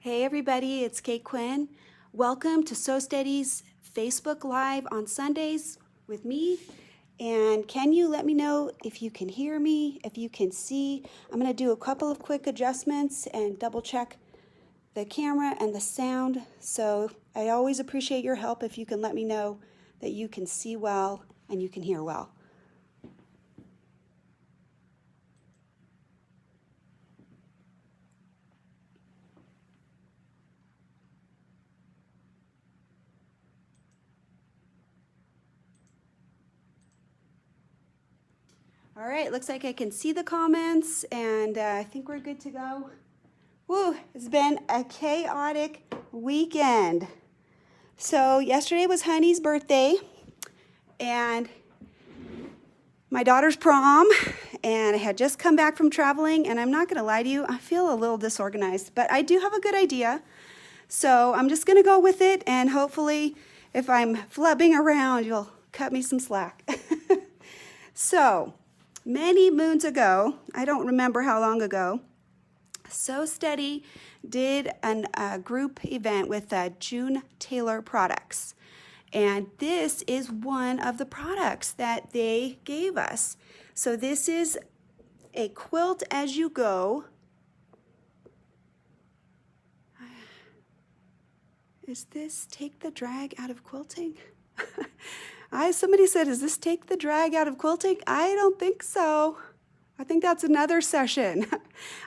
Hey everybody, it's Kate Quinn. Welcome to Sew Steady's Facebook Live on Sundays with me. And can you let me know if you can hear me, if you can see? I'm going to do a couple of quick adjustments and double check the camera and the sound. So I always appreciate your help if you can let me know that you can see well and you can hear well. All right, looks like I can see the comments, and I think we're good to go. Woo, it's been a chaotic weekend. So yesterday was Honey's birthday, and my daughter's prom, and I had just come back from traveling, and I'm not going to lie to you, I feel a little disorganized, but I do have a good idea. So I'm just going to go with it, and hopefully if I'm flubbing around, you'll cut me some slack. So, many moons ago, I don't remember how long ago, Sew Steady did a group event with June Taylor products. And this is one of the products that they gave us. So this is a quilt as you go. Is this take the drag out of quilting? Somebody said, is this take the drag out of quilting? I don't think so. I think that's another session.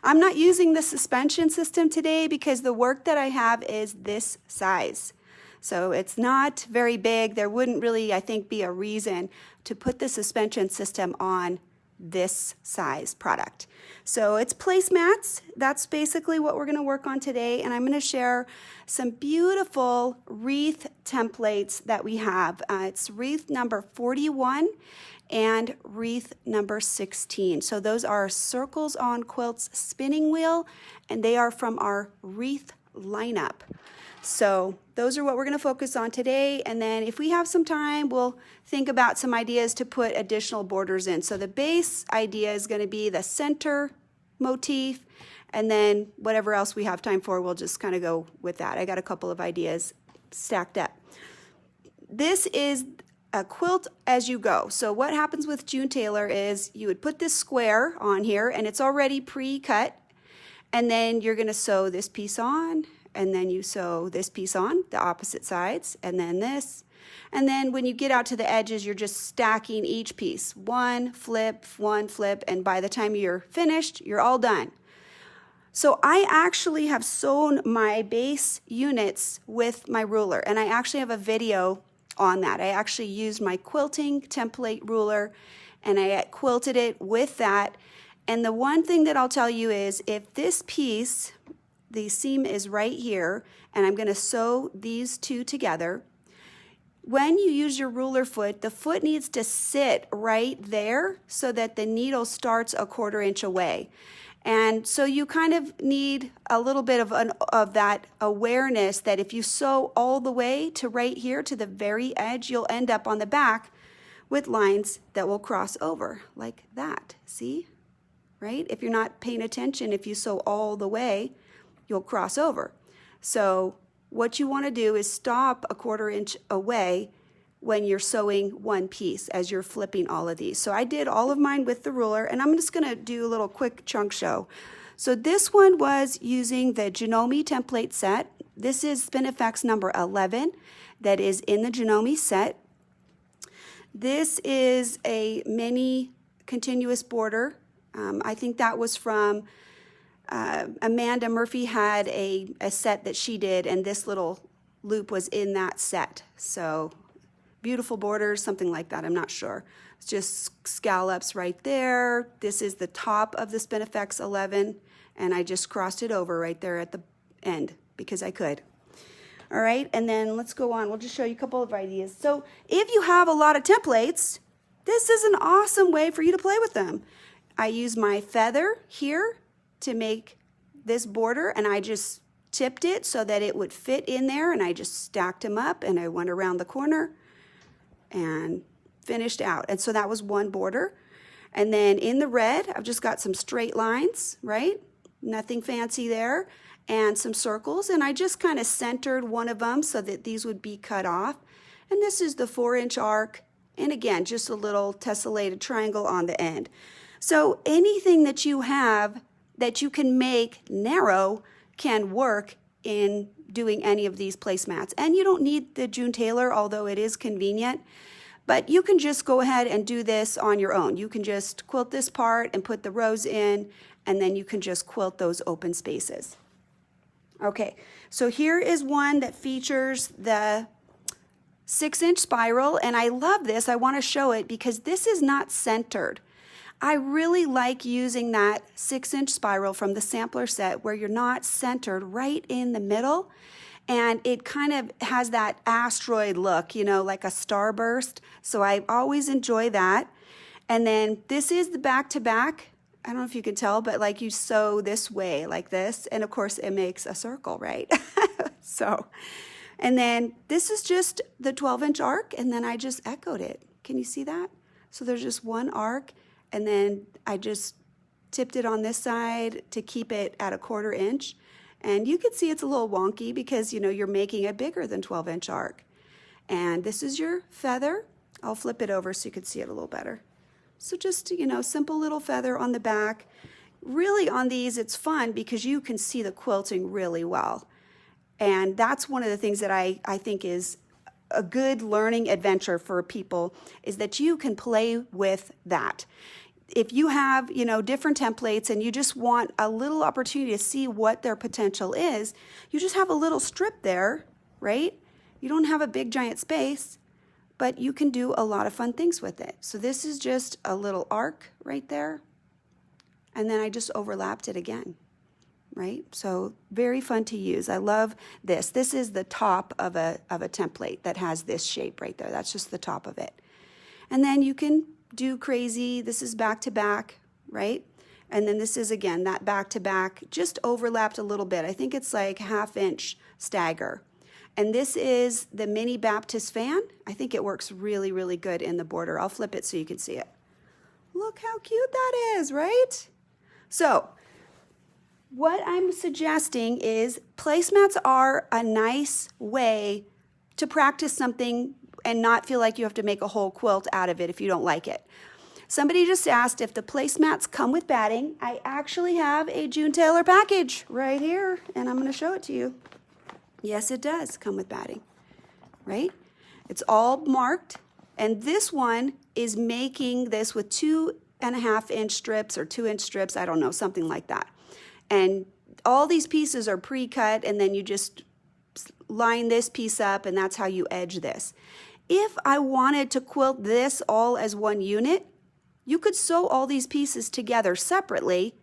I'm not using the suspension system today because the work that I have is this size. So it's not very big. There wouldn't really, I think, be a reason to put the suspension system on this size product. So it's placemats. That's basically what we're going to work on today, and I'm going to share some beautiful wreath templates that we have. It's wreath number 41 and wreath number 16. So those are Circles on Quilts spinning wheel, and they are from our wreath lineup. So those are what we're going to focus on today, and then if we have some time, we'll think about some ideas to put additional borders in. So the base idea is going to be the center motif, and then whatever else we have time for, we'll just kind of go with that. I got a couple of ideas stacked up. This is a quilt as you go. So what happens with June Taylor is you would put this square on here, and it's already pre-cut, and then you're going to sew this piece on, and then you sew this piece on the opposite sides, and then this. And then when you get out to the edges, you're just stacking each piece. One flip, and by the time you're finished, you're all done. So I actually have sewn my base units with my ruler, and I actually have a video on that. I actually used my quilting template ruler, and I quilted it with that. And the one thing that I'll tell you is if this piece, the seam is right here, and I'm going to sew these two together. When you use your ruler foot, the foot needs to sit right there so that the needle starts a 1/4 inch away. And so you kind of need a little bit of that awareness that if you sew all the way to right here to the very edge, you'll end up on the back with lines that will cross over like that. See? Right? If you're not paying attention, if you sew all the way, you'll cross over. So what you want to do is stop a 1/4 inch away when you're sewing one piece as you're flipping all of these. So I did all of mine with the ruler, and I'm just going to do a little quick chunk show. So this one was using the Janome template set. This is Spinifex number 11 that is in the Janome set. This is a mini continuous border. I think that was from Amanda Murphy had a set that she did, and this little loop was in that set. So beautiful borders, something like that, I'm not sure. It's just scallops right there. This is the top of the Spinifex 11, and I just crossed it over right there at the end because I could. All right, and then let's go on. We'll just show you a couple of ideas. So if you have a lot of templates, this is an awesome way for you to play with them. I use my feather here to make this border, and I just tipped it so that it would fit in there, and I just stacked them up, and I went around the corner and finished out. And so that was one border. And then in the red, I've just got some straight lines, right? nothing fancy there, and some circles, and I just kind of centered one of them so that these would be cut off. And this is the 4-inch arc, and again, just a little tessellated triangle on the end. So anything that you have that you can make narrow can work in doing any of these placemats. And you don't need the June Tailor, although it is convenient, but you can just go ahead and do this on your own. You can just quilt this part and put the rows in, and then you can just quilt those open spaces. Okay, so here is one that features the 6-inch spiral, and I love this. I want to show it because this is not centered. I really like using that 6-inch spiral from the sampler set where you're not centered right in the middle, and it kind of has that asteroid look, you know, like a starburst. So I always enjoy that. And then this is the back-to-back. I don't know if you can tell, but like you sew this way like this, and of course it makes a circle, right? So, and then this is just the 12-inch arc, and then I just echoed it. Can you see that? So there's just one arc, and then I just tipped it on this side to keep it at a 1/4 inch. And you can see it's a little wonky because, you know, you're making a bigger than 12-inch arc. And this is your feather. I'll flip it over so you can see it a little better. So just, you know, simple little feather on the back. Really on these, it's fun because you can see the quilting really well. And that's one of the things that I think is a good learning adventure for people, is that you can play with that. If you have, you know, different templates and you just want a little opportunity to see what their potential is, you just have a little strip there, right? You don't have a big giant space, but you can do a lot of fun things with it. So this is just a little arc right there, and then I just overlapped it again, right? So very fun to use. I love this. This is the top of a template that has this shape right there. That's just the top of it. And then you can do crazy. This is back to back, right? And then this is again that back to back, just overlapped a little bit. I think it's like 1/2 inch stagger. And this is the mini Baptist fan. I think it works really, really good in the border. I'll flip it so you can see it. Look how cute that is, right? So what I'm suggesting is placemats are a nice way to practice something and not feel like you have to make a whole quilt out of it if you don't like it. Somebody just asked if the placemats come with batting. I actually have a June Tailor package right here, and I'm going to show it to you. Yes, it does come with batting, right? It's all marked, and this one is making this with 2.5 inch strips or 2-inch strips, I don't know, something like that. And all these pieces are pre-cut, and then you just line this piece up, and that's how you edge this. If I wanted to quilt this all as one unit, you could sew all these pieces together separately,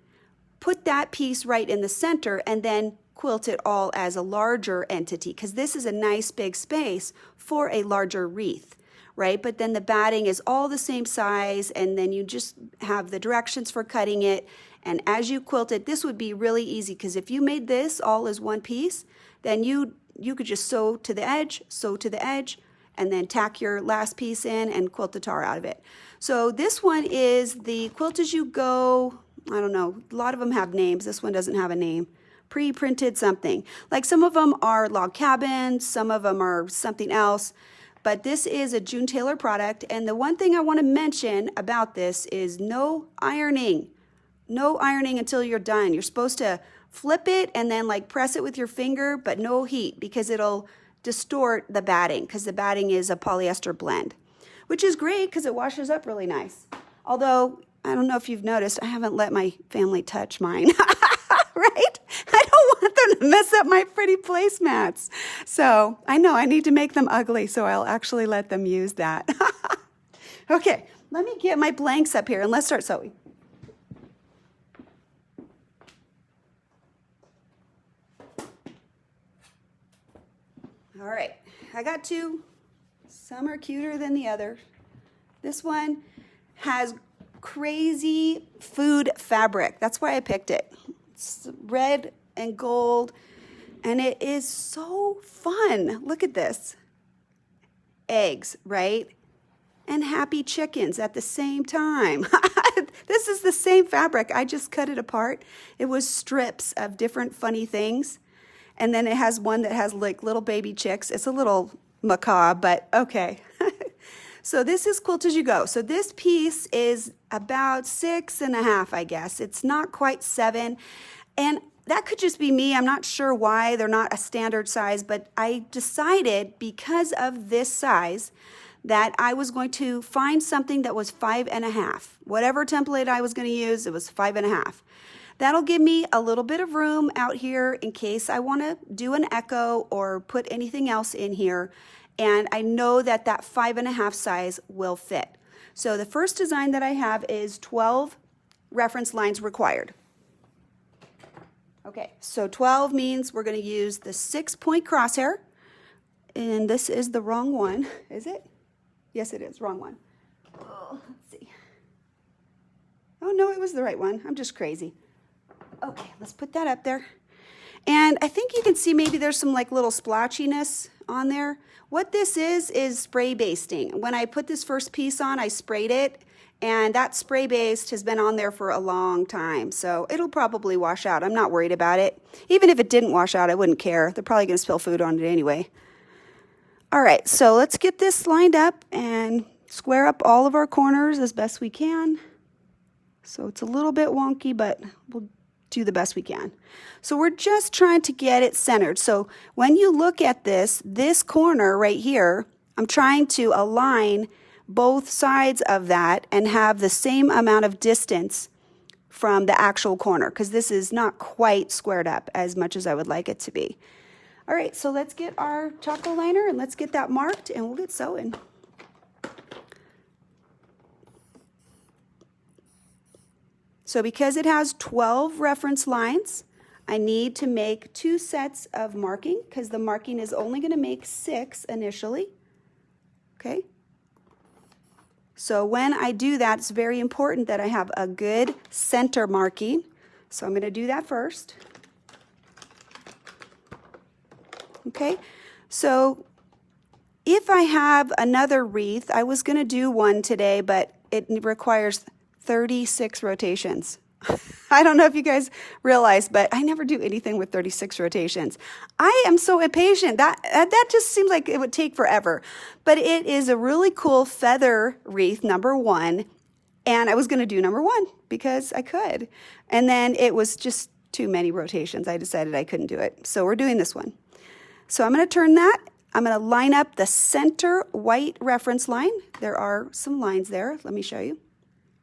put that piece right in the center, and then quilt it all as a larger entity, because this is a nice big space for a larger wreath, right? But then the batting is all the same size, and then you just have the directions for cutting it. And as you quilt it, this would be really easy, because if you made this all as one piece, then you could just sew to the edge, and then tack your last piece in and quilt the tar out of it. So this one is the Quilt As You Go. I don't know, a lot of them have names. This one doesn't have a name. Pre-printed something. Like some of them are log cabins, some of them are something else. But this is a June Tailor product, and the one thing I want to mention about this is no ironing. No ironing until you're done. You're supposed to flip it and then like press it with your finger, but no heat, because it'll distort the batting, because the batting is a polyester blend, which is great because it washes up really nice. Although, I don't know if you've noticed, I haven't let my family touch mine, right? I don't want them to mess up my pretty placemats. So I know I need to make them ugly, so I'll actually let them use that. Okay, let me get my blanks up here and let's start sewing. All right, I got two. Some are cuter than the other. This one has crazy food fabric. That's why I picked it. It's red and gold, and it is so fun. Look at this. Eggs, right? And happy chickens at the same time. This is the same fabric. I just cut it apart. It was strips of different funny things. And then it has one that has like little baby chicks. It's a little macabre, but okay. So this is Quilt As You Go. So this piece is about 6.5, I guess. It's not quite 7. And that could just be me. I'm not sure why they're not a standard size, but I decided because of this size that I was going to find something that was 5.5. Whatever template I was going to use, it was 5.5. That'll give me a little bit of room out here in case I want to do an echo or put anything else in here. And I know that that 5.5 size will fit. So the first design that I have is 12 reference lines required. Okay, so 12 means we're going to use the 6-point crosshair. And this is the wrong one, is it? Yes, it is, wrong one. Oh, let's see. Oh, no, it was the right one. I'm just crazy. Okay, let's put that up there. And I think you can see maybe there's some like little splotchiness on there. What this is spray basting. When I put this first piece on, I sprayed it, and that spray baste has been on there for a long time, so it'll probably wash out. I'm not worried about it. Even if it didn't wash out, I wouldn't care. They're probably going to spill food on it anyway. All right, so let's get this lined up and square up all of our corners as best we can. So it's a little bit wonky, but we'll do the best we can. So we're just trying to get it centered. So when you look at this corner right here, I'm trying to align both sides of that and have the same amount of distance from the actual corner, because this is not quite squared up as much as I would like it to be. All right, so let's get our chocolate liner and let's get that marked and we'll get sewing. So because it has 12 reference lines, I need to make 2 sets of marking because the marking is only going to make 6 initially. Okay? So when I do that, it's very important that I have a good center marking. So I'm going to do that first. Okay? So if I have another wreath, I was going to do one today, but it requires 36 rotations. I don't know if you guys realize, but I never do anything with 36 rotations. I am so impatient. That just seems like it would take forever. But it is a really cool feather wreath, number 1. And I was going to do number 1 because I could. And then it was just too many rotations. I decided I couldn't do it. So we're doing this one. So I'm going to turn that. I'm going to line up the center white reference line. There are some lines there. Let me show you.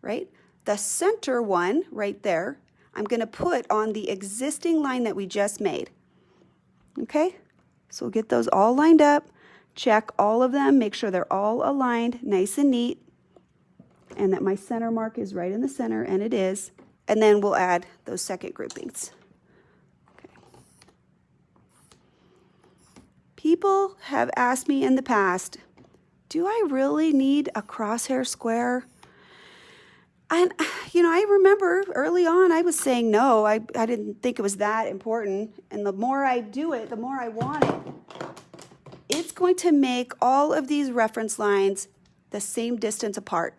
Right? The center one right there, I'm going to put on the existing line that we just made. Okay? So we'll get those all lined up, check all of them, make sure they're all aligned, nice and neat, and that my center mark is right in the center, and it is. And then we'll add those second groupings. Okay. People have asked me in the past, do I really need a crosshair square? And, you know, I remember early on I was saying no, I didn't think it was that important. And the more I do it, the more I want it. It's going to make all of these reference lines the same distance apart.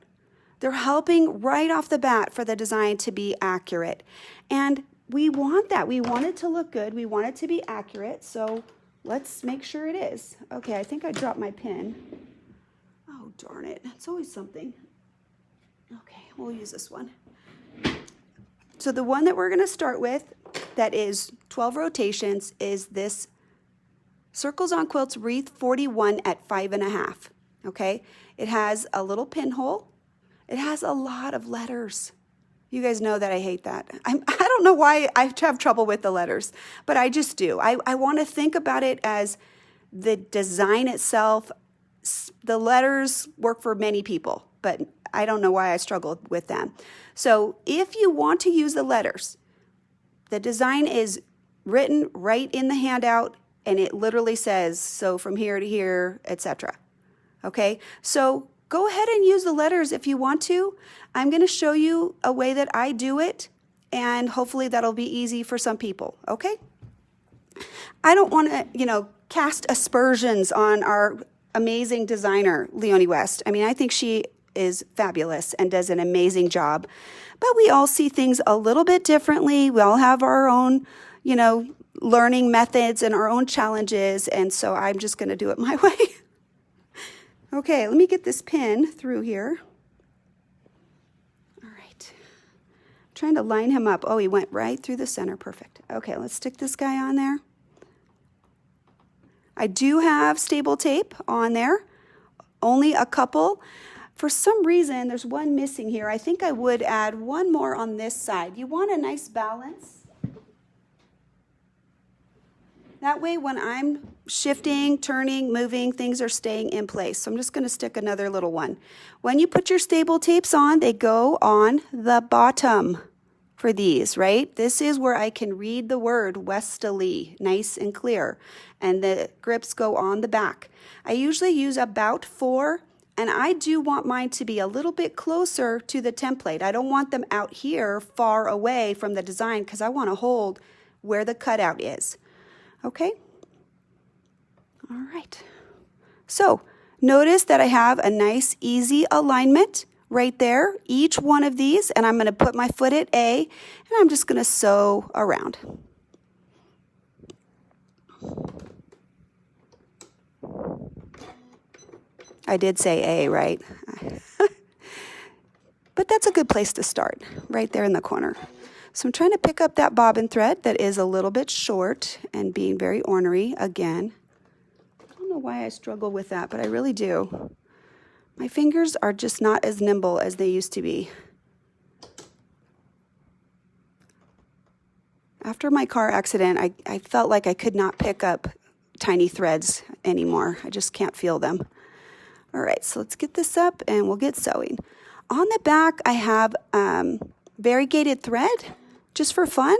They're helping right off the bat for the design to be accurate. And we want that. We want it to look good. We want it to be accurate. So let's make sure it is. Okay, I think I dropped my pen. Oh, darn it. It's always something. Okay, we'll use this one. So the one that we're going to start with that is 12 rotations is this Circles on Quilts Wreath 41 at 5.5. Okay, it has a little pinhole. It has a lot of letters. You guys know that I hate that. I don't know why I have trouble with the letters, but I just do. I want to think about it as the design itself. The letters work for many people, but I don't know why I struggled with them. So if you want to use the letters, the design is written right in the handout, and it literally says, so from here to here, etc. Okay, so go ahead and use the letters if you want to. I'm going to show you a way that I do it, and hopefully that'll be easy for some people, okay? I don't want to, cast aspersions on our amazing designer, Leonie West. I mean, I think she is fabulous and does an amazing job. But we all see things a little bit differently. We all have our own, learning methods and our own challenges. And so I'm just going to do it my way. Okay, let me get this pin through here. All right. I'm trying to line him up. Oh, he went right through the center. Perfect. Okay, let's stick this guy on there. I do have staple tape on there, only a couple. For some reason, there's one missing here. I think I would add one more on this side. You want a nice balance. That way, when I'm shifting, turning, moving, things are staying in place. So I'm just going to stick another little one. When you put your staple tapes on, they go on the bottom for these, right? This is where I can read the word Westalee, nice and clear. And the grips go on the back. I usually use about 4, and I do want mine to be a little bit closer to the template. I don't want them out here far away from the design because I want to hold where the cutout is. Okay? All right. So notice that I have a nice, easy alignment right there, each one of these, and I'm going to put my foot at A, and I'm just going to sew around. I did say A, right? But that's a good place to start, right there in the corner. So I'm trying to pick up that bobbin thread that is a little bit short and being very ornery again. I don't know why I struggle with that, but I really do. My fingers are just not as nimble as they used to be. After my car accident, I felt like I could not pick up tiny threads anymore. I just can't feel them. All right, so let's get this up and we'll get sewing. On the back, I have variegated thread, just for fun.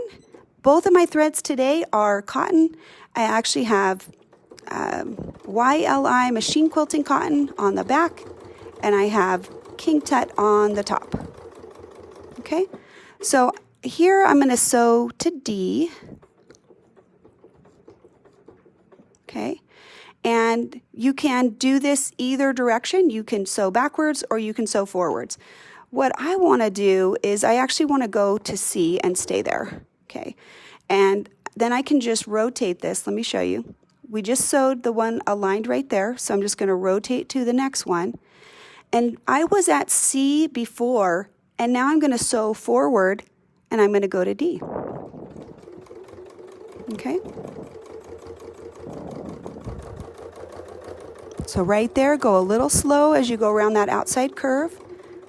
Both of my threads today are cotton. I actually have YLI machine quilting cotton on the back, and I have King Tut on the top. Okay, so here I'm going to sew to D. Okay, and you can do this either direction. You can sew backwards or you can sew forwards. What I want to do is I actually want to go to C and stay there. Okay, and then I can just rotate this. Let me show you. We just sewed the one aligned right there, so I'm just going to rotate to the next one. And I was at C before, and now I'm going to sew forward, and I'm going to go to D. Okay. So right there, go a little slow as you go around that outside curve.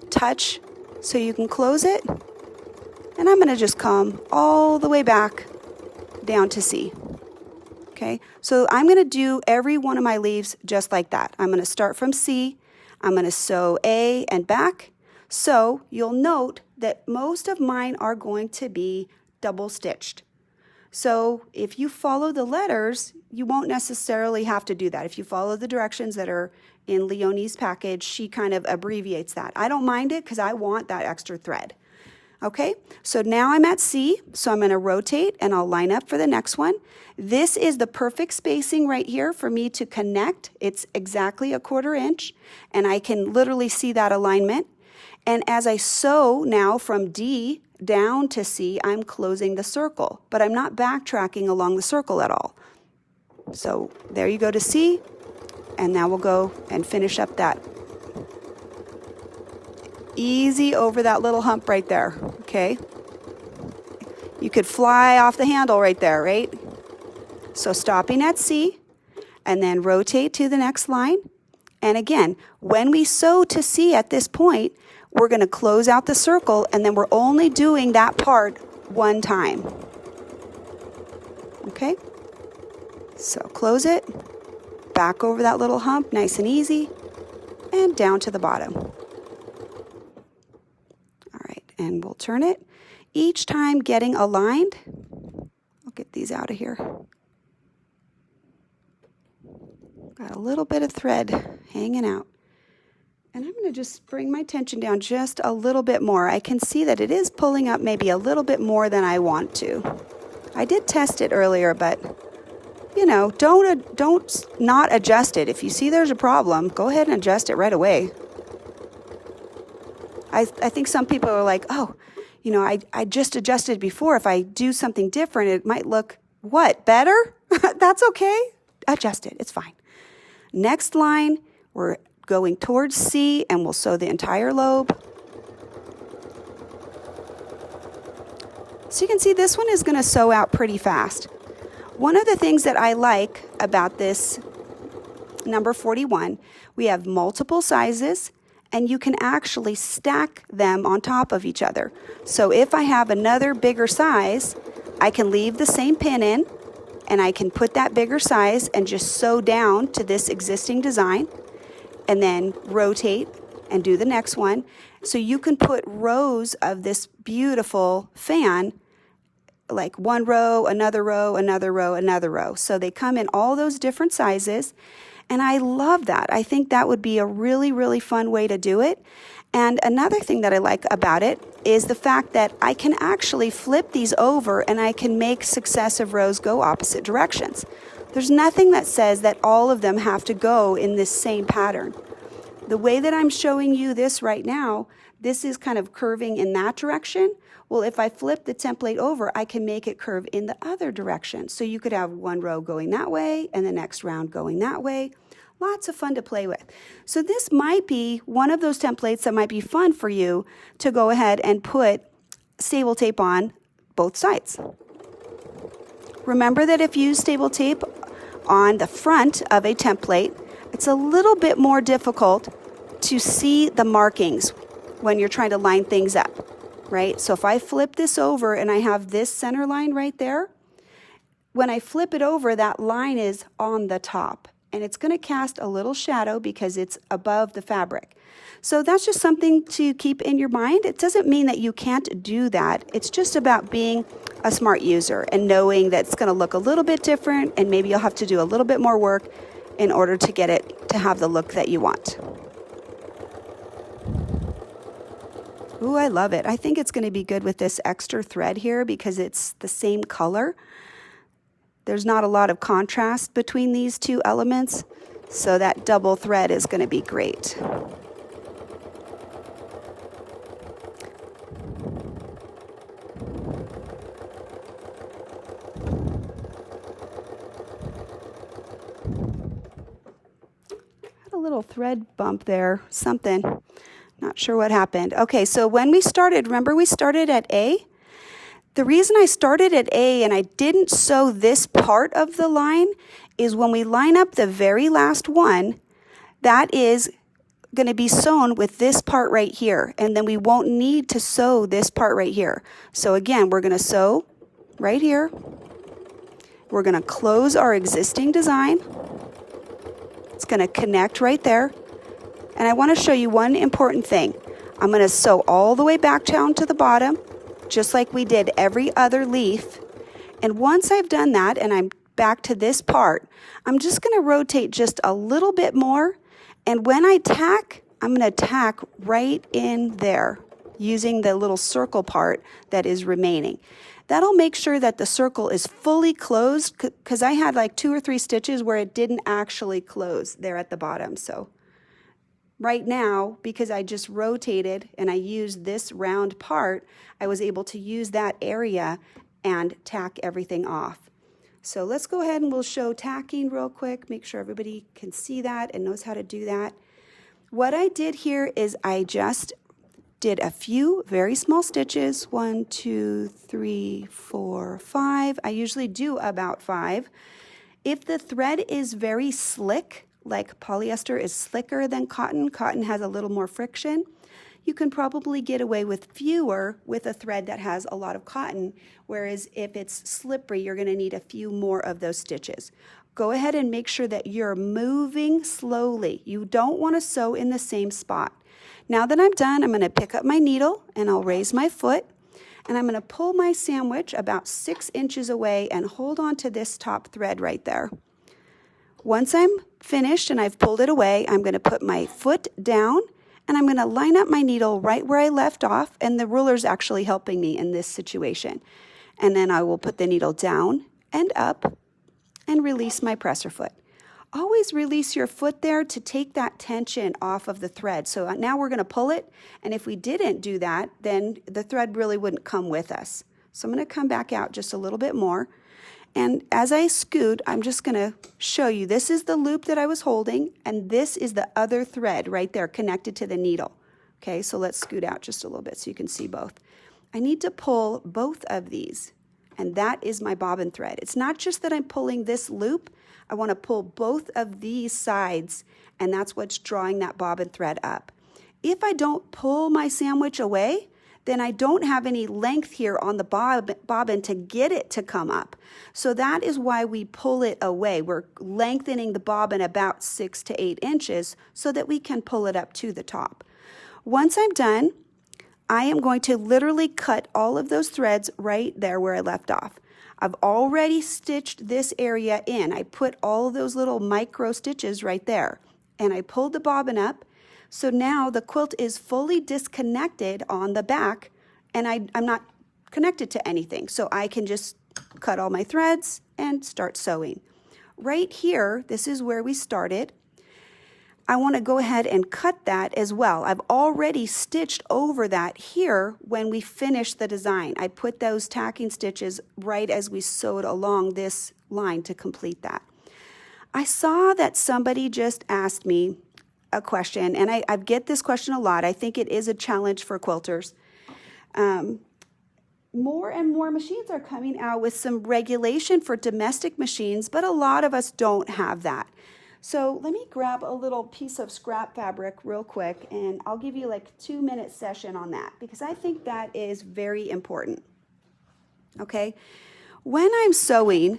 Touch so you can close it. And I'm going to just come all the way back down to C. Okay, so I'm going to do every one of my leaves just like that. I'm going to start from C. I'm going to sew A and back. So you'll note that most of mine are going to be double stitched. So if you follow the letters, you won't necessarily have to do that. If you follow the directions that are in Leonie's package, she kind of abbreviates that. I don't mind it because I want that extra thread. Okay, so now I'm at C, so I'm going to rotate and I'll line up for the next one. This is the perfect spacing right here for me to connect. It's exactly 1/4 inch, and I can literally see that alignment. And as I sew now from D down to C, I'm closing the circle, but I'm not backtracking along the circle at all. So there you go to C, and now we'll go and finish up that. Easy over that little hump right there, okay? You could fly off the handle right there, right? So stopping at C, and then rotate to the next line. And again, when we sew to C at this point, we're going to close out the circle, and then we're only doing that part one time. Okay? So close it, back over that little hump, nice and easy, and down to the bottom. All right, and we'll turn it. Each time getting aligned. I'll get these out of here. Got a little bit of thread hanging out. And I'm going to just bring my tension down just a little bit more. I can see that it is pulling up maybe a little bit more than I want to. I did test it earlier, but you know, don't not adjust it. If you see there's a problem, go ahead and adjust it right away. I think some people are like, oh, you know, I just adjusted before. If I do something different, it might look, what, better? That's okay. Adjust it. It's fine. Next line, we're going towards C, and we'll sew the entire lobe. So you can see this one is going to sew out pretty fast. One of the things that I like about this number 41, we have multiple sizes, and you can actually stack them on top of each other. So if I have another bigger size, I can leave the same pin in, and I can put that bigger size and just sew down to this existing design, and then rotate and do the next one. So you can put rows of this beautiful fan, like one row, another row, another row, another row. So they come in all those different sizes. And I love that. I think that would be a really, really fun way to do it. And another thing that I like about it is the fact that I can actually flip these over and I can make successive rows go opposite directions. There's nothing that says that all of them have to go in this same pattern. The way that I'm showing you this right now, this is kind of curving in that direction. Well, if I flip the template over, I can make it curve in the other direction. So you could have one row going that way and the next round going that way. Lots of fun to play with. So this might be one of those templates that might be fun for you to go ahead and put stable tape on both sides. Remember that if you use stable tape on the front of a template, it's a little bit more difficult to see the markings when you're trying to line things up, right? So if I flip this over and I have this center line right there, when I flip it over, that line is on the top. And it's going to cast a little shadow because it's above the fabric. So that's just something to keep in your mind. It doesn't mean that you can't do that. It's just about being a smart user and knowing that it's going to look a little bit different, and maybe you'll have to do a little bit more work in order to get it to have the look that you want. Ooh, I love it. I think it's going to be good with this extra thread here because it's the same color. There's not a lot of contrast between these two elements, so that double thread is going to be great. Had a little thread bump there, something. Not sure what happened. Okay, so when we started, remember we started at A? The reason I started at A and I didn't sew this part of the line is when we line up the very last one, that is going to be sewn with this part right here, and then we won't need to sew this part right here. So again, we're going to sew right here. We're going to close our existing design. It's going to connect right there. And I want to show you one important thing. I'm going to sew all the way back down to the bottom, just like we did every other leaf. And once I've done that and I'm back to this part, I'm just going to rotate just a little bit more. And when I tack, I'm going to tack right in there using the little circle part that is remaining. That'll make sure that the circle is fully closed, because I had like 2 or 3 stitches where it didn't actually close there at the bottom. So right now, because I just rotated and I used this round part, I was able to use that area and tack everything off. So let's go ahead and we'll show tacking real quick, make sure everybody can see that and knows how to do that. What I did here is I just did a few very small stitches, 1, 2, 3, 4, 5. I usually do about 5. If the thread is very slick, like polyester is slicker than cotton, cotton has a little more friction, you can probably get away with fewer with a thread that has a lot of cotton, whereas if it's slippery, you're going to need a few more of those stitches. Go ahead and make sure that you're moving slowly. You don't want to sew in the same spot. Now that I'm done, I'm going to pick up my needle and I'll raise my foot, and I'm going to pull my sandwich about 6 inches away and hold on to this top thread right there. Once I'm finished and I've pulled it away, I'm going to put my foot down and I'm going to line up my needle right where I left off, and the ruler's actually helping me in this situation. And then I will put the needle down and up and release my presser foot. always release your foot there to take that tension off of the thread. So now we're going to pull it, and if we didn't do that, then the thread really wouldn't come with us. So I'm going to come back out just a little bit more. And as I scoot, I'm just going to show you, this is the loop that I was holding, and this is the other thread right there connected to the needle. Okay, so let's scoot out just a little bit so you can see both. I need to pull both of these, and that is my bobbin thread. It's not just that I'm pulling this loop, I want to pull both of these sides, and that's what's drawing that bobbin thread up. If I don't pull my sandwich away, then I don't have any length here on the bobbin to get it to come up. So that is why we pull it away. We're lengthening the bobbin about 6 to 8 inches so that we can pull it up to the top. Once I'm done, I am going to literally cut all of those threads right there where I left off. I've already stitched this area in. I put all of those little micro stitches right there, and I pulled the bobbin up. So now the quilt is fully disconnected on the back, and I'm not connected to anything. So I can just cut all my threads and start sewing. Right here, this is where we started. I want to go ahead and cut that as well. I've already stitched over that here when we finished the design. I put those tacking stitches right as we sewed along this line to complete that. I saw that somebody just asked me a question, and I get this question a lot. I think it is a challenge for quilters. More and more machines are coming out with some regulation for domestic machines, but a lot of us don't have that. So let me grab a little piece of scrap fabric real quick, and I'll give you like a 2-minute session on that because I think that is very important. Okay, when I'm sewing,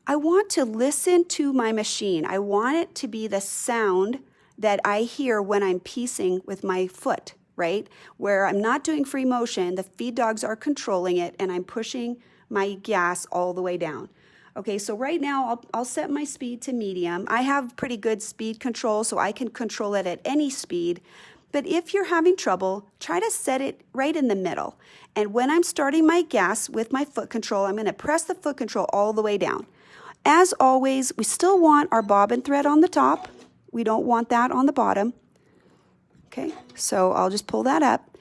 I want to listen to my machine. I want it to be the sound that I hear when I'm piecing with my foot, right? Where I'm not doing free motion, the feed dogs are controlling it, and I'm pushing my gas all the way down. Okay, so right now I'll set my speed to medium. I have pretty good speed control, so I can control it at any speed. But if you're having trouble, try to set it right in the middle. And when I'm starting my gas with my foot control, I'm going to press the foot control all the way down. As always, we still want our bobbin thread on the top. We don't want that on the bottom. Okay, so I'll just pull that up.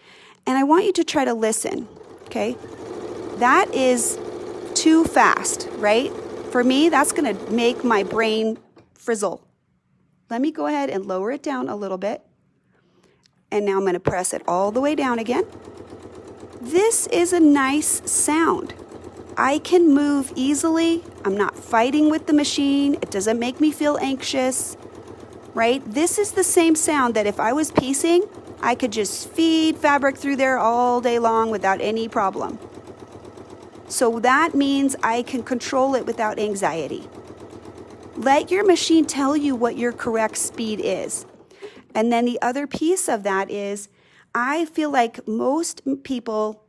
And I want you to try to listen, okay? That is too fast, right? For me, that's going to make my brain frizzle. Let me go ahead and lower it down a little bit. And now I'm going to press it all the way down again. This is a nice sound. I can move easily. I'm not fighting with the machine. It doesn't make me feel anxious. Right? This is the same sound that if I was piecing, I could just feed fabric through there all day long without any problem. So that means I can control it without anxiety. Let your machine tell you what your correct speed is. And then the other piece of that is, I feel like most people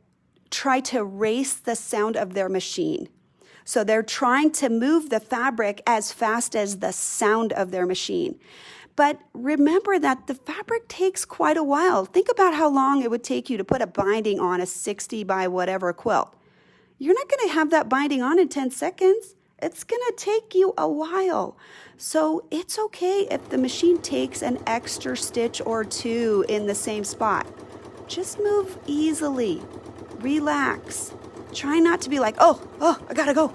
try to race the sound of their machine. So they're trying to move the fabric as fast as the sound of their machine. But remember that the fabric takes quite a while. Think about how long it would take you to put a binding on a 60 by whatever quilt. You're not going to have that binding on in 10 seconds. It's going to take you a while. So it's okay if the machine takes an extra stitch or two in the same spot. Just move easily. Relax. Try not to be like, oh, I gotta go.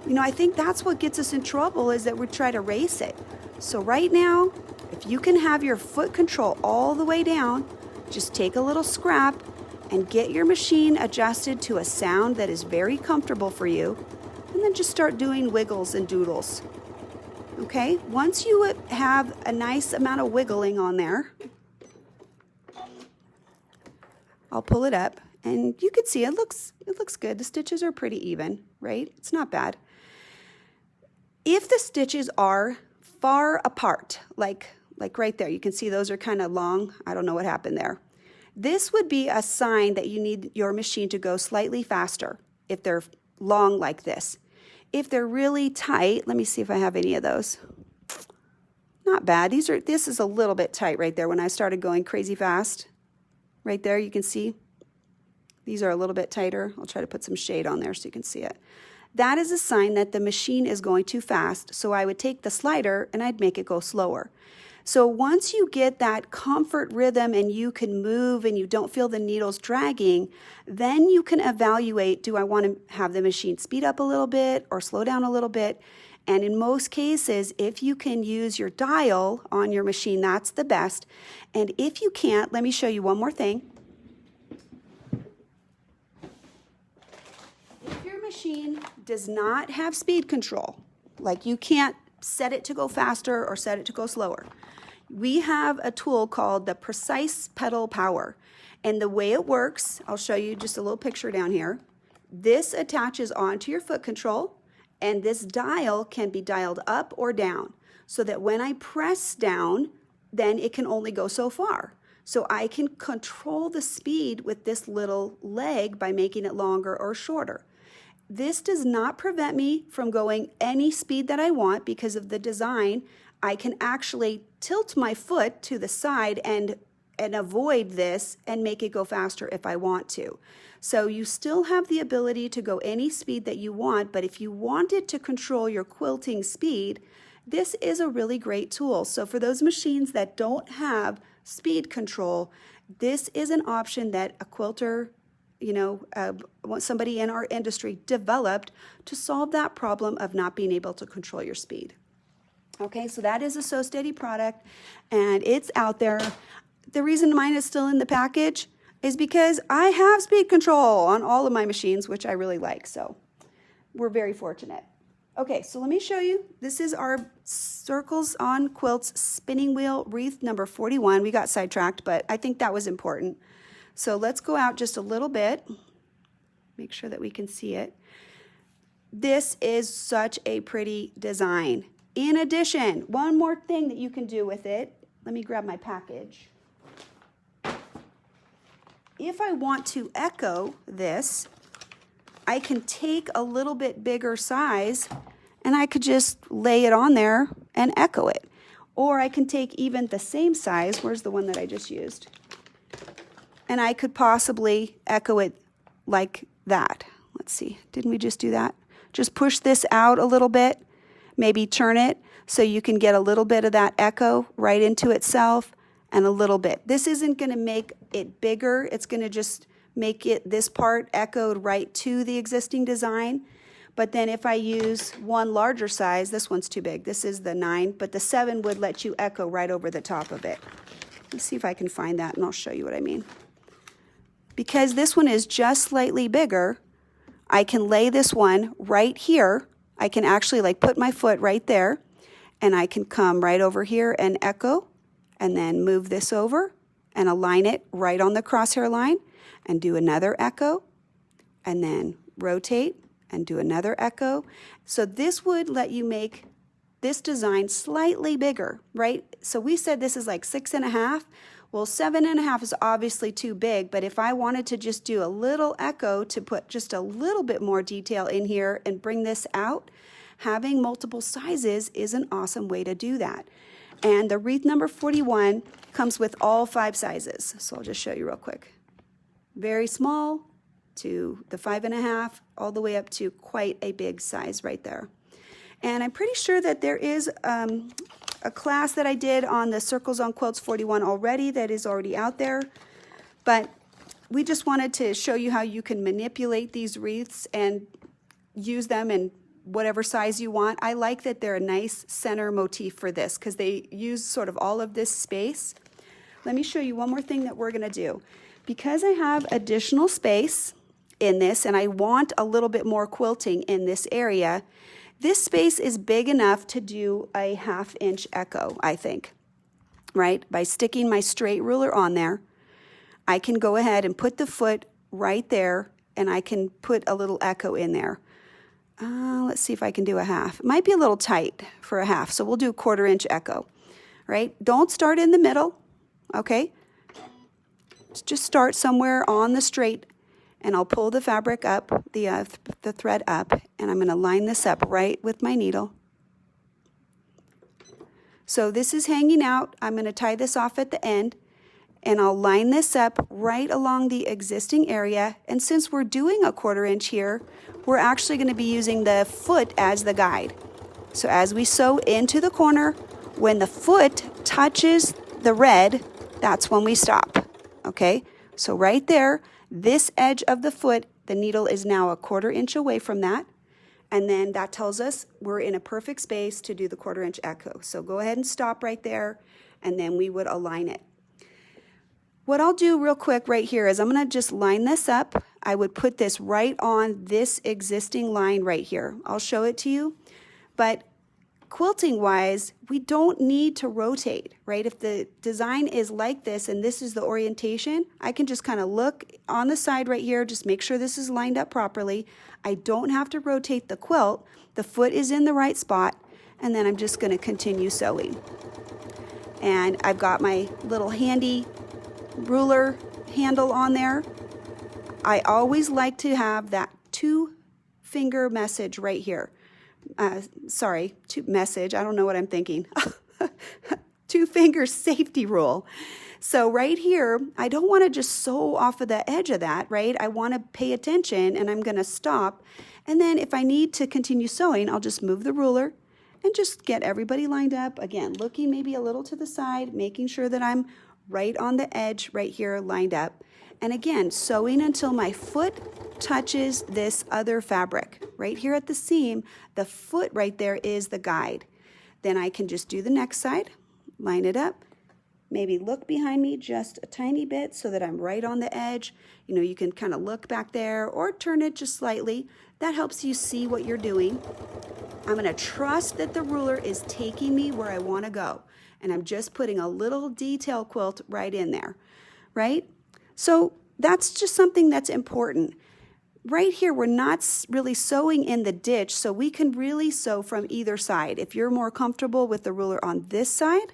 You know, I think that's what gets us in trouble, is that we try to race it. So right now, if you can have your foot control all the way down, just take a little scrap and get your machine adjusted to a sound that is very comfortable for you, and then just start doing wiggles and doodles. Okay, once you have a nice amount of wiggling on there, I'll pull it up, and you can see it looks good. The stitches are pretty even, right? It's not bad. If the stitches are far apart, like right there, you can see those are kind of long. I don't know what happened there. This would be a sign that you need your machine to go slightly faster if they're long like this. If they're really tight, let me see if I have any of those. Not bad. This is a little bit tight right there when I started going crazy fast. Right there, you can see. These are a little bit tighter. I'll try to put some shade on there so you can see it. that is a sign that the machine is going too fast. So I would take the slider and I'd make it go slower. So once you get that comfort rhythm and you can move and you don't feel the needles dragging, then you can evaluate, do I want to have the machine speed up a little bit or slow down a little bit? And in most cases, if you can use your dial on your machine, that's the best. And if you can't, let me show you one more thing. If your machine does not have speed control, like you can't set it to go faster or set it to go slower, we have a tool called the Precise Pedal Power. And the way it works, I'll show you just a little picture down here. This attaches onto your foot control, and this dial can be dialed up or down so that when I press down, then it can only go so far. So I can control the speed with this little leg by making it longer or shorter. This does not prevent me from going any speed that I want because of the design. I can actually tilt my foot to the side and avoid this and make it go faster if I want to. So you still have the ability to go any speed that you want, but if you wanted to control your quilting speed, this is a really great tool. So for those machines that don't have speed control, this is an option that a quilter, somebody in our industry developed to solve that problem of not being able to control your speed. Okay, so that is a So Steady product, and it's out there. The reason mine is still in the package is because I have speed control on all of my machines, which I really like, so we're very fortunate. Okay, so let me show you. This is our Circles on Quilts spinning wheel wreath number 41. We got sidetracked, but I think that was important. So let's go out just a little bit. Make sure that we can see it. This is such a pretty design. In addition, one more thing that you can do with it. Let me grab my package. If I want to echo this, I can take a little bit bigger size and I could just lay it on there and echo it. Or I can take even the same size, where's the one that I just used? And I could possibly echo it like that. Let's see, didn't we just do that? Just push this out a little bit, maybe turn it so you can get a little bit of that echo right into itself and a little bit. This isn't going to make it bigger, it's going to just make it this part echoed right to the existing design. But then if I use one larger size, this one's too big, this is the 9, but the 7 would let you echo right over the top of it. Let's see if I can find that and I'll show you what I mean. Because this one is just slightly bigger, I can lay this one right here. I can actually put my foot right there and I can come right over here and echo and then move this over and align it right on the crosshair line and do another echo and then rotate and do another echo. So this would let you make this design slightly bigger, right? So we said this is like 6.5. Well, 7.5 is obviously too big, but if I wanted to just do a little echo to put just a little bit more detail in here and bring this out, having multiple sizes is an awesome way to do that. And the wreath number 41 comes with all 5 sizes. So I'll just show you real quick. Very small to the 5.5, all the way up to quite a big size right there. And I'm pretty sure that there is a class that I did on the Circles on Quilts 41 already that is already out there. But we just wanted to show you how you can manipulate these wreaths and use them in whatever size you want. I like that they're a nice center motif for this because they use sort of all of this space. Let me show you one more thing that we're going to do. Because I have additional space in this and I want a little bit more quilting in this area, this space is big enough to do a 1/2 inch echo, I think, right? By sticking my straight ruler on there, I can go ahead and put the foot right there and I can put a little echo in there. Let's see if I can do a 1/2. It might be a little tight for a 1/2, so we'll do a 1/4 inch echo, right? Don't start in the middle, okay? Just start somewhere on the straight and I'll pull the fabric up, the thread up, and I'm going to line this up right with my needle. So this is hanging out. I'm going to tie this off at the end, and I'll line this up right along the existing area. And since we're doing a 1/4 inch here, we're actually going to be using the foot as the guide. So as we sew into the corner, when the foot touches the red, that's when we stop. Okay, so right there, this edge of the foot, the needle is now a 1/4 inch away from that. And then that tells us we're in a perfect space to do the 1/4 inch echo. So go ahead and stop right there, and then we would align it. What I'll do real quick right here is I'm going to just line this up. I would put this right on this existing line right here. I'll show it to you. But quilting wise, we don't need to rotate, right? If the design is like this and this is the orientation, I can just kind of look on the side right here, just make sure this is lined up properly. I don't have to rotate the quilt. The foot is in the right spot, and then I'm just going to continue sewing. And I've got my little handy ruler handle on there. I always like to have that 2-finger message right here. Message, I don't know what I'm thinking. 2-finger safety rule. So right here, I don't want to just sew off of the edge of that, right? I want to pay attention, and I'm going to stop. And then if I need to continue sewing, I'll just move the ruler and just get everybody lined up. Again, looking maybe a little to the side, making sure that I'm right on the edge right here lined up. And again, sewing until my foot touches this other fabric. Right here at the seam, the foot right there is the guide. Then I can just do the next side, line it up, maybe look behind me just a tiny bit so that I'm right on the edge. You know, you can kind of look back there or turn it just slightly. That helps you see what you're doing. I'm going to trust that the ruler is taking me where I want to go. And I'm just putting a little detail quilt right in there, right? So that's just something that's important. Right here, we're not really sewing in the ditch, so we can really sew from either side. If you're more comfortable with the ruler on this side,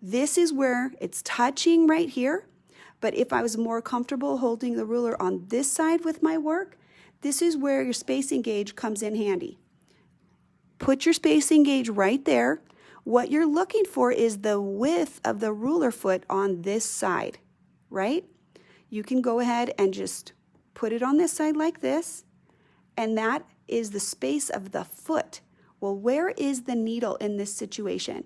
this is where it's touching right here. But if I was more comfortable holding the ruler on this side with my work, this is where your spacing gauge comes in handy. Put your spacing gauge right there. What you're looking for is the width of the ruler foot on this side, right? You can go ahead and just put it on this side like this, and that is the space of the foot. Well, where is the needle in this situation?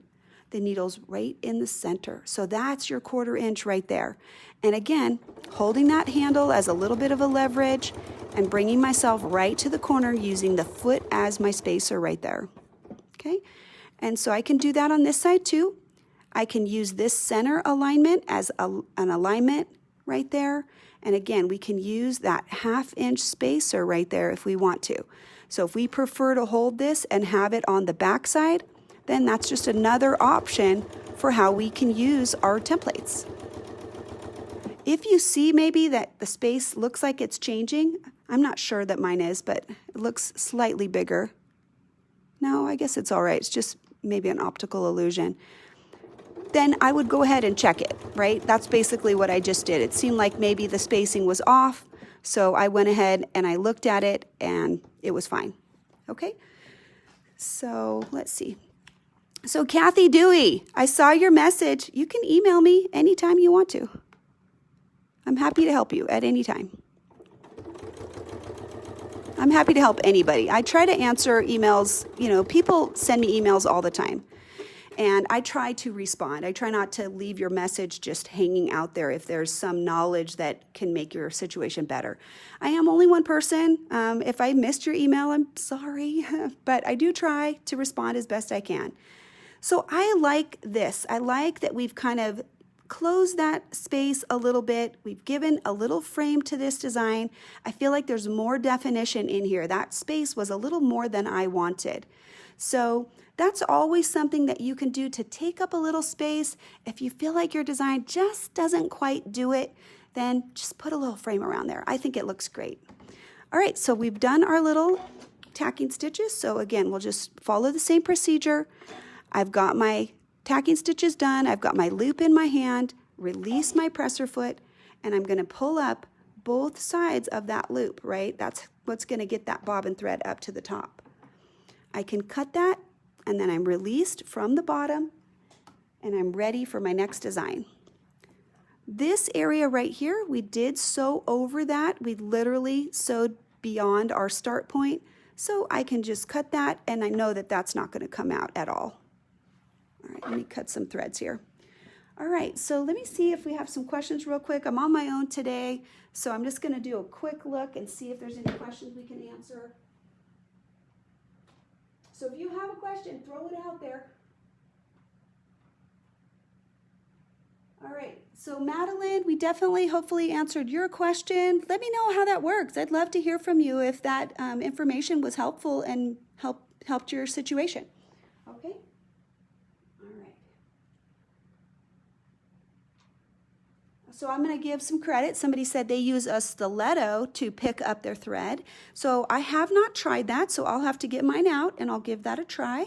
The needle's right in the center. So that's your 1/4 inch right there. And again, holding that handle as a little bit of a leverage and bringing myself right to the corner using the foot as my spacer right there. Okay? And so I can do that on this side too. I can use this center alignment as an alignment right there. And again, we can use that 1/2 inch spacer right there if we want to. So if we prefer to hold this and have it on the back side, then that's just another option for how we can use our templates. If you see maybe that the space looks like it's changing, I'm not sure that mine is, but it looks slightly bigger. No, I guess it's all right. It's just maybe an optical illusion. Then I would go ahead and check it, right? That's basically what I just did. It seemed like maybe the spacing was off, so I went ahead and I looked at it and it was fine. Okay? So let's see. So Kathy Dewey, I saw your message. You can email me anytime you want to. I'm happy to help you at any time. I'm happy to help anybody. I try to answer emails. You know, people send me emails all the time, and I try to respond. I try not to leave your message just hanging out there if there's some knowledge that can make your situation better. I am only one person. If I missed your email, I'm sorry, but I do try to respond as best I can. So I like this. I like that we've kind of closed that space a little bit. We've given a little frame to this design. I feel like there's more definition in here. That space was a little more than I wanted. So that's always something that you can do to take up a little space. If you feel like your design just doesn't quite do it, then just put a little frame around there. I think it looks great. All right, so we've done our little tacking stitches. So again, we'll just follow the same procedure. I've got my tacking stitches done. I've got my loop in my hand, release my presser foot, and I'm going to pull up both sides of that loop, right? That's what's going to get that bobbin thread up to the top. I can cut that, and then I'm released from the bottom, and I'm ready for my next design. This area right here, we did sew over that. We literally sewed beyond our start point. So I can just cut that, and I know that that's not going to come out at all. All right, let me cut some threads here. All right, so let me see if we have some questions real quick. I'm on my own today, so I'm just going to do a quick look and see if there's any questions we can answer. So if you have a question, throw it out there. All right, so Madeline, we definitely hopefully answered your question. Let me know how that works. I'd love to hear from you if that information was helpful and helped your situation. Okay? All right. So I'm going to give some credit. Somebody said they use a stiletto to pick up their thread. So I have not tried that, so I'll have to get mine out and I'll give that a try.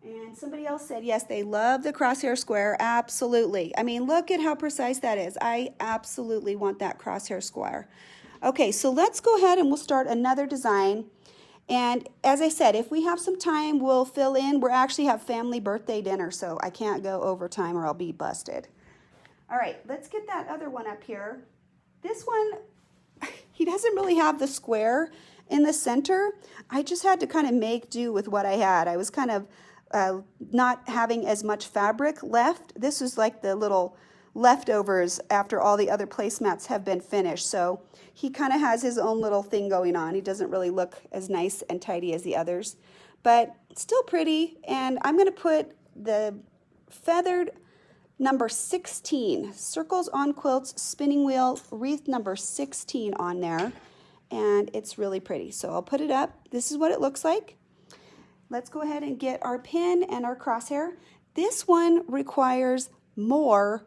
And somebody else said, yes, they love the crosshair square. Absolutely. I mean, look at how precise that is. I absolutely want that crosshair square. Okay, so let's go ahead and we'll start another design. And as I said, if we have some time, we'll fill in. We actually have family birthday dinner, so I can't go overtime or I'll be busted. All right, let's get that other one up here. This one, he doesn't really have the square in the center. I just had to kind of make do with what I had. I was kind of not having as much fabric left. This is like the little leftovers after all the other placemats have been finished. So he kind of has his own little thing going on. He doesn't really look as nice and tidy as the others, but still pretty. And I'm going to put the feathered number 16, Circles on Quilts spinning wheel wreath number 16 on there. And it's really pretty. So I'll put it up. This is what it looks like. Let's go ahead and get our pin and our crosshair. This one requires more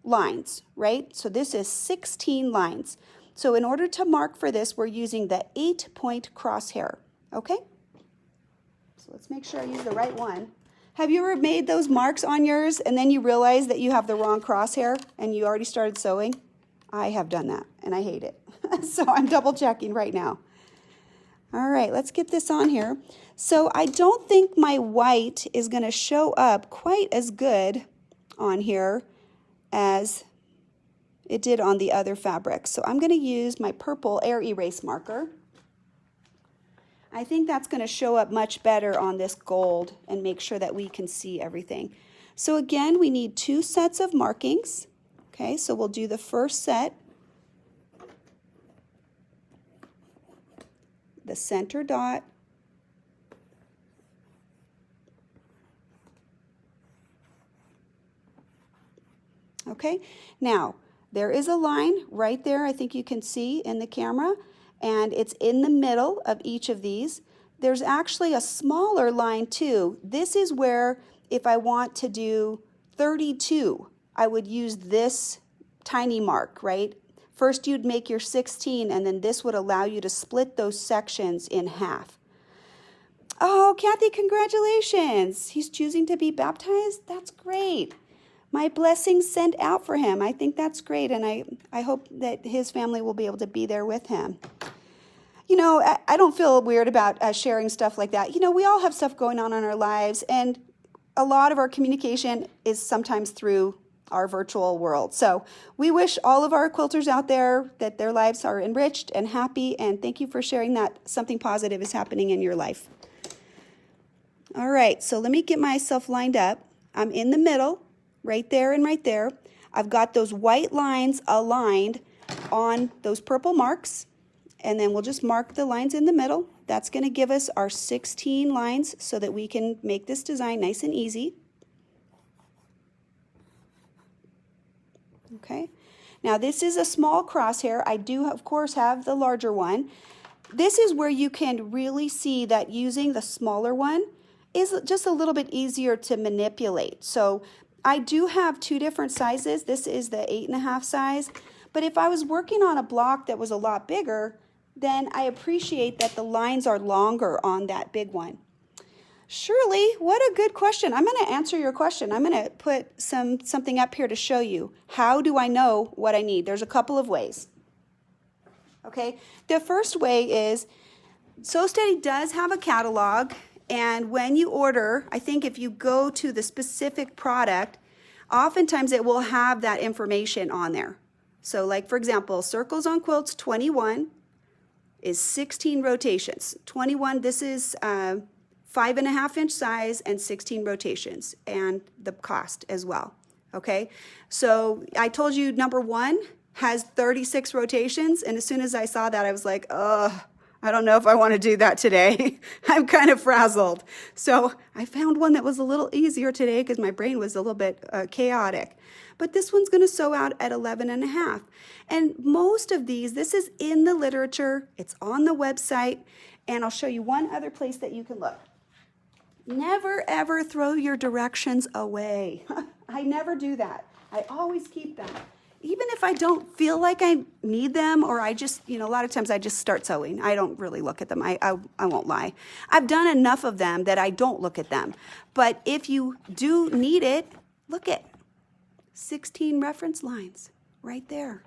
lines, right? So this is 16 lines. So in order to mark for this, we're using the 8-point crosshair, okay? So let's make sure I use the right one. Have you ever made those marks on yours and then you realize that you have the wrong crosshair and you already started sewing? I have done that and I hate it. So I'm double checking right now. All right, let's get this on here. So I don't think my white is going to show up quite as good on here as it did on the other fabric. So I'm going to use my purple air erase marker. I think that's going to show up much better on this gold and make sure that we can see everything. So again, we need 2 sets of markings. Okay, so we'll do the first set. The center dot, okay, now there is a line right there, I think you can see in the camera, and it's in the middle of each of these. There's actually a smaller line too. This is where if I want to do 32, I would use this tiny mark, right? First, you'd make your 16, and then this would allow you to split those sections in half. Oh, Kathy, congratulations. He's choosing to be baptized? That's great. My blessings sent out for him. I think that's great, and I hope that his family will be able to be there with him. You know, I don't feel weird about sharing stuff like that. You know, we all have stuff going on in our lives, and a lot of our communication is sometimes through our virtual world. So we wish all of our quilters out there that their lives are enriched and happy, and thank you for sharing that something positive is happening in your life. All right, so let me get myself lined up. I'm in the middle, right there and right there. I've got those white lines aligned on those purple marks, and then we'll just mark the lines in the middle. That's going to give us our 16 lines so that we can make this design nice and easy. Okay, now this is a small crosshair. I do, of course, have the larger one. This is where you can really see that using the smaller one is just a little bit easier to manipulate. So I do have 2 different sizes. This is the 8.5 size, but if I was working on a block that was a lot bigger, then I appreciate that the lines are longer on that big one. Shirley, what a good question. I'm going to answer your question. I'm going to put something up here to show you. How do I know what I need? There's a couple of ways. Okay, the first way is Sew Steady does have a catalog, And when you order, I think if you go to the specific product, oftentimes it will have that information on there. So like, for example, Circles on Quilts 21 is 16 rotations. 21, this is 5.5 inch size and 16 rotations, and the cost as well. Okay, so I told you number 1 has 36 rotations, and as soon as I saw that, I was like, I don't know if I want to do that today. I'm kind of frazzled. So I found one that was a little easier today because my brain was a little bit chaotic. But this one's going to sew out at 11.5. And most of these, this is in the literature, it's on the website, and I'll show you one other place that you can look. Never ever throw your directions away. I never do that. I always keep them. Even if I don't feel like I need them, or I just, a lot of times I just start sewing. I don't really look at them. I won't lie. I've done enough of them that I don't look at them. But if you do need it, look at 16 reference lines right there.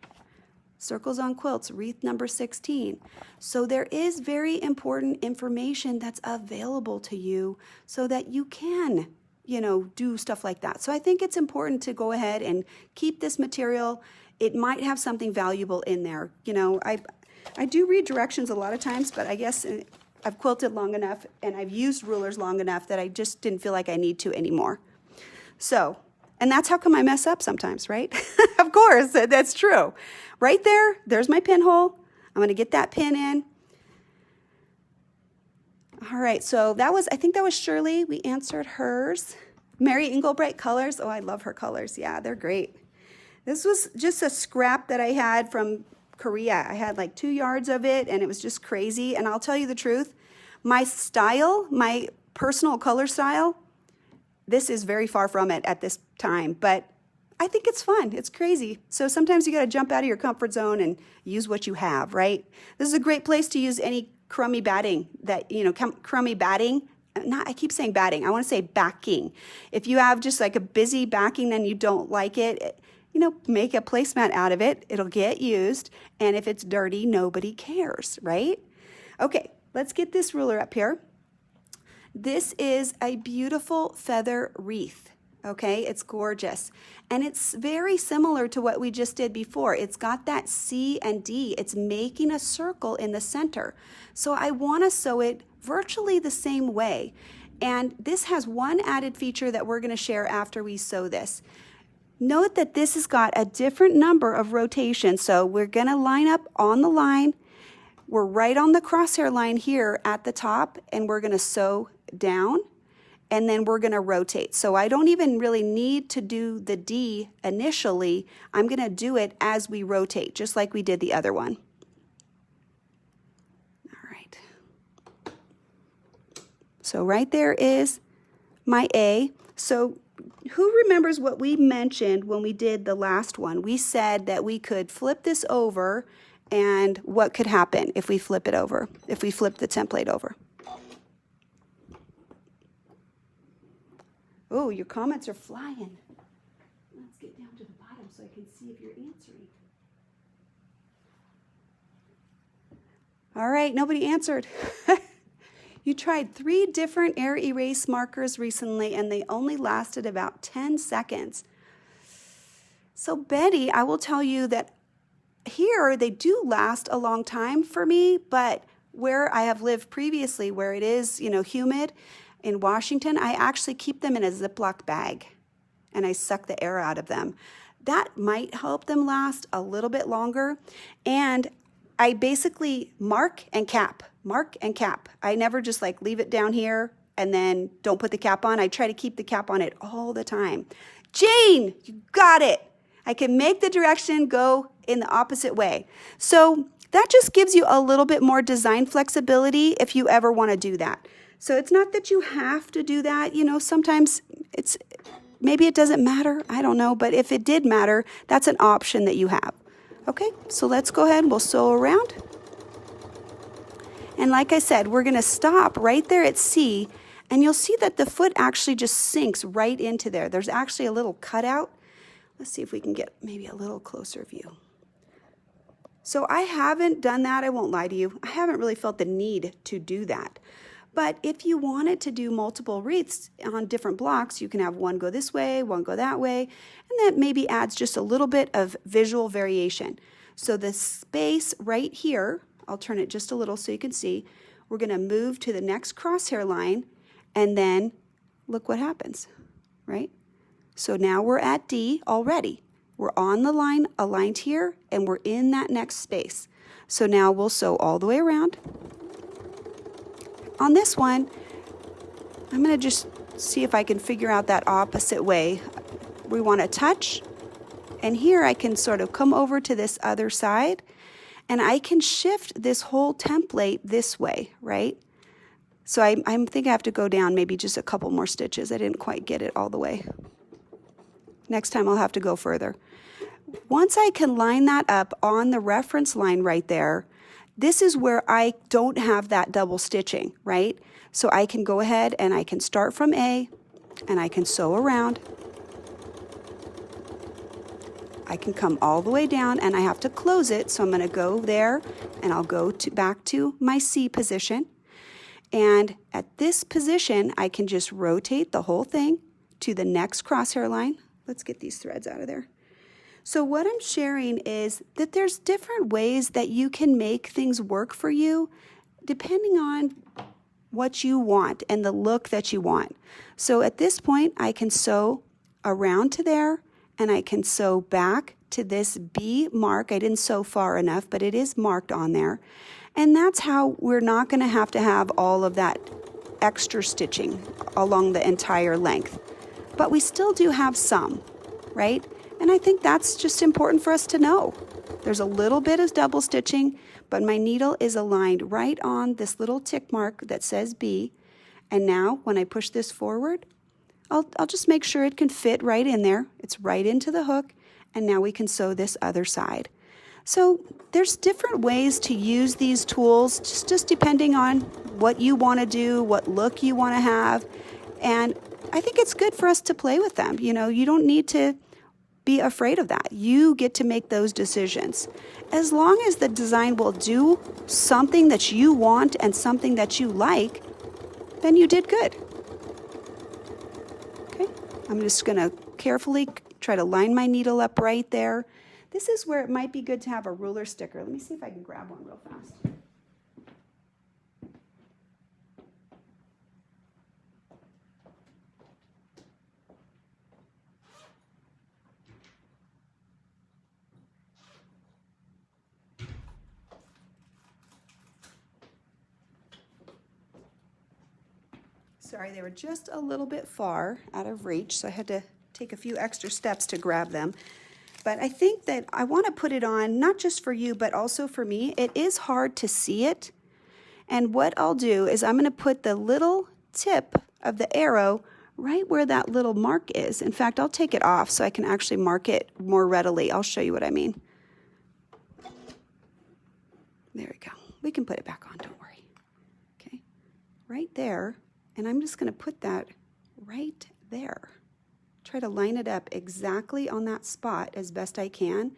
Circles on Quilts, wreath number 16. So there is very important information that's available to you so that you can do stuff like that. So I think it's important to go ahead and keep this material. It might have something valuable in there. I do read directions a lot of times, but I guess I've quilted long enough and I've used rulers long enough that I just didn't feel like I need to anymore. So, and that's how come I mess up sometimes, right? Of course, that's true. Right there's my pinhole. I'm going to get that pin in. All right, so I think that was Shirley. We answered hers. Mary Engelbright colors. Oh, I love her colors. Yeah, they're great. This was just a scrap that I had from Korea. I had like 2 yards of it, and it was just crazy. And I'll tell you the truth, my style, my personal color style, this is very far from it at this time, but I think it's fun. It's crazy. So sometimes you got to jump out of your comfort zone and use what you have, right? This is a great place to use any crummy batting crummy batting. I keep saying batting. I want to say backing. If you have just like a busy backing and you don't like it, make a placemat out of it. It'll get used. And if it's dirty, nobody cares, right? Okay, let's get this ruler up here. This is a beautiful feather wreath. Okay, it's gorgeous. And it's very similar to what we just did before. It's got that C and D. It's making a circle in the center. So I want to sew it virtually the same way. And this has one added feature that we're going to share after we sew this. Note that this has got a different number of rotations. So we're going to line up on the line. We're right on the crosshair line here at the top, and we're going to sew down. And then we're going to rotate. So I don't even really need to do the D initially. I'm going to do it as we rotate, just like we did the other one. All right. So right there is my A. So who remembers what we mentioned when we did the last one? We said that we could flip this over, and what could happen if we flip it over, if we flip the template over? Oh, your comments are flying. Let's get down to the bottom so I can see if you're answering. All right, nobody answered. You tried 3 different air erase markers recently, and they only lasted about 10 seconds. So Betty, I will tell you that here they do last a long time for me, but where I have lived previously, where it is, humid, in Washington, I actually keep them in a Ziploc bag, and I suck the air out of them. That might help them last a little bit longer. And I basically mark and cap. I never just like leave it down here and then don't put the cap on. I try to keep the cap on it all the time. Jane, you got it. I can make the direction go in the opposite way. So that just gives you a little bit more design flexibility if you ever want to do that. So it's not that you have to do that. Sometimes maybe it doesn't matter. I don't know. But if it did matter, that's an option that you have. Okay, so let's go ahead and we'll sew around. And like I said, we're going to stop right there at C, and you'll see that the foot actually just sinks right into there. There's actually a little cutout. Let's see if we can get maybe a little closer view. So I haven't done that. I won't lie to you. I haven't really felt the need to do that. But if you wanted to do multiple wreaths on different blocks, you can have one go this way, one go that way, and that maybe adds just a little bit of visual variation. So the space right here, I'll turn it just a little so you can see, we're going to move to the next crosshair line, and then look what happens, right? So now we're at D already. We're on the line aligned here, and we're in that next space. So now we'll sew all the way around. On this one, I'm going to just see if I can figure out that opposite way. We want to touch, and here I can sort of come over to this other side, and I can shift this whole template this way, right? So I think I have to go down maybe just a couple more stitches. I didn't quite get it all the way. Next time I'll have to go further. Once I can line that up on the reference line right there, this is where I don't have that double stitching, right? So I can go ahead and I can start from A, and I can sew around. I can come all the way down, and I have to close it, so I'm going to go there, and I'll go back to my C position. And at this position, I can just rotate the whole thing to the next crosshair line. Let's get these threads out of there. So what I'm sharing is that there's different ways that you can make things work for you depending on what you want and the look that you want. So at this point, I can sew around to there, and I can sew back to this B mark. I didn't sew far enough, but it is marked on there. And that's how we're not going to have all of that extra stitching along the entire length. But we still do have some, right? And I think that's just important for us to know. There's a little bit of double stitching, but my needle is aligned right on this little tick mark that says B. And now when I push this forward, I'll just make sure it can fit right in there. It's right into the hook, and now we can sew this other side. So there's different ways to use these tools, just depending on what you want to do, what look you want to have. And I think it's good for us to play with them. You know, you don't need to be afraid of that. You get to make those decisions. As long as the design will do something that you want and something that you like, then you did good. Okay, I'm just going to carefully try to line my needle up right there. This is where it might be good to have a ruler sticker. Let me see if I can grab one real fast. Sorry, they were just a little bit far out of reach, so I had to take a few extra steps to grab them. But I think that I want to put it on, not just for you, but also for me. It is hard to see it. And what I'll do is I'm going to put the little tip of the arrow right where that little mark is. In fact, I'll take it off so I can actually mark it more readily. I'll show you what I mean. There we go. We can put it back on, don't worry. Okay, right there. And I'm just going to put that right there. Try to line it up exactly on that spot as best I can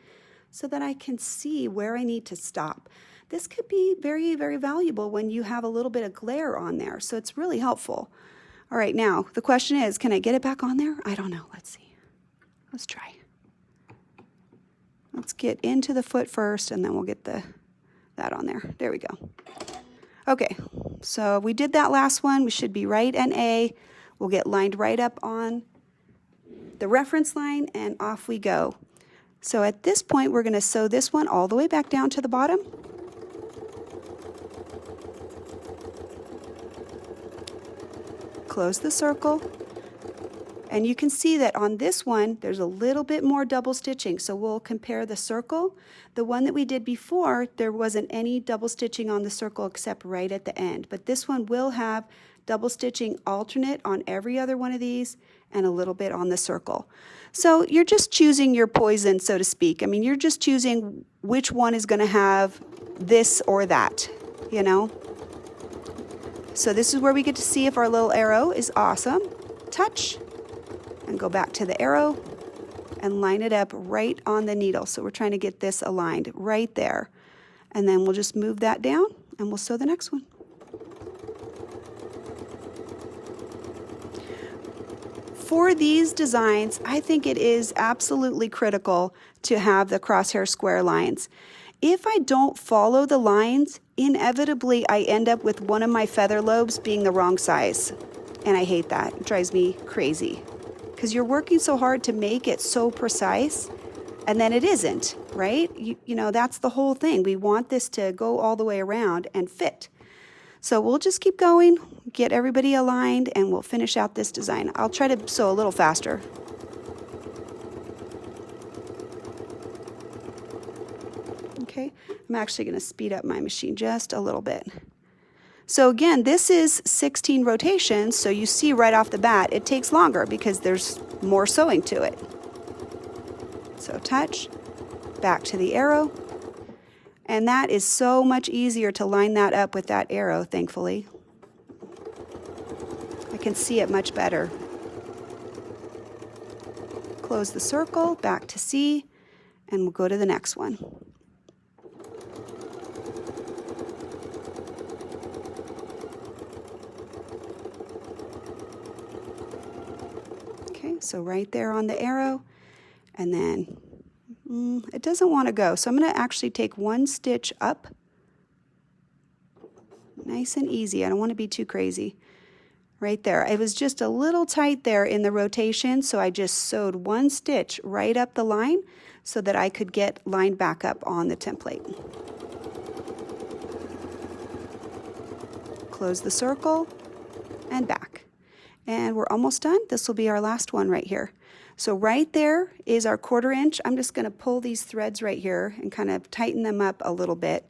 so that I can see where I need to stop. This could be very, very valuable when you have a little bit of glare on there, so it's really helpful. All right, now the question is, can I get it back on there? I don't know. Let's see. Let's try. Let's get into the foot first, and then we'll get that on there. There we go. Okay, so we did that last one. We should be right and A. We'll get lined right up on the reference line, and off we go. So at this point, we're going to sew this one all the way back down to the bottom. Close the circle. And you can see that on this one, there's a little bit more double stitching. So we'll compare the circle. The one that we did before, there wasn't any double stitching on the circle except right at the end. But this one will have double stitching alternate on every other one of these and a little bit on the circle. So you're just choosing your poison, so to speak. I mean, you're just choosing which one is going to have this or that, you know. So this is where we get to see if our little arrow is awesome. Touch. And go back to the arrow and line it up right on the needle. So we're trying to get this aligned right there. And then we'll just move that down and we'll sew the next one. for these designs, I think it is absolutely critical to have the crosshair square lines. If I don't follow the lines, inevitably I end up with one of my feather lobes being the wrong size. And I hate that. It drives me crazy. Because you're working so hard to make it so precise, and then it isn't, right? You know, that's the whole thing. We want this to go all the way around and fit. So we'll just keep going, get everybody aligned, and we'll finish out this design. I'll try to sew a little faster. Okay, I'm actually going to speed up my machine just a little bit. So again, this is 16 rotations, so you see right off the bat, it takes longer because there's more sewing to it. So touch, back to the arrow, and that is so much easier to line that up with that arrow, thankfully. I can see it much better. Close the circle, back to C, and we'll go to the next one. So right there on the arrow, and then it doesn't want to go. So I'm going to actually take one stitch up. Nice and easy. I don't want to be too crazy. Right there. It was just a little tight there in the rotation, so I just sewed one stitch right up the line so that I could get lined back up on the template. Close the circle and back. And we're almost done. This will be our last one right here. So right there is our 1/4 inch. I'm just going to pull these threads right here and kind of tighten them up a little bit.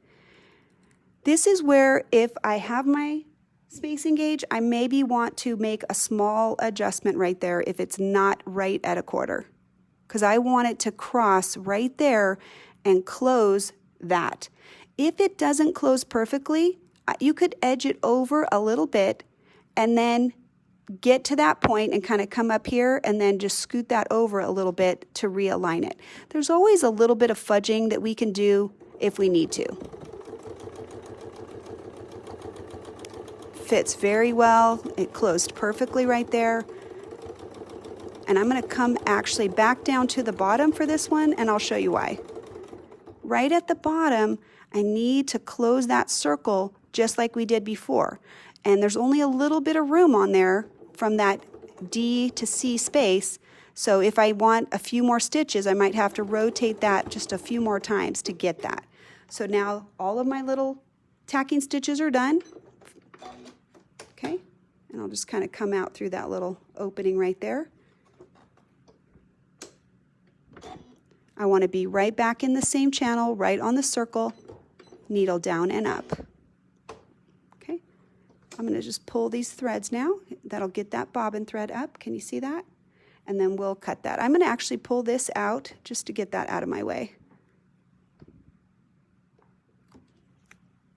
This is where if I have my spacing gauge, I maybe want to make a small adjustment right there if it's not right at 1/4. Because I want it to cross right there and close that. If it doesn't close perfectly, you could edge it over a little bit and then get to that point and kind of come up here and then just scoot that over a little bit to realign it. There's always a little bit of fudging that we can do if we need to. Fits very well. It closed perfectly right there. And I'm going to come actually back down to the bottom for this one, and I'll show you why. Right at the bottom, I need to close that circle just like we did before. And there's only a little bit of room on there from that D to C space. So if I want a few more stitches, I might have to rotate that just a few more times to get that. So now all of my little tacking stitches are done. Okay, and I'll just kind of come out through that little opening right there. I want to be right back in the same channel, right on the circle, needle down and up. I'm going to just pull these threads now. That'll get that bobbin thread up. Can you see that? And then we'll cut that. I'm going to actually pull this out just to get that out of my way.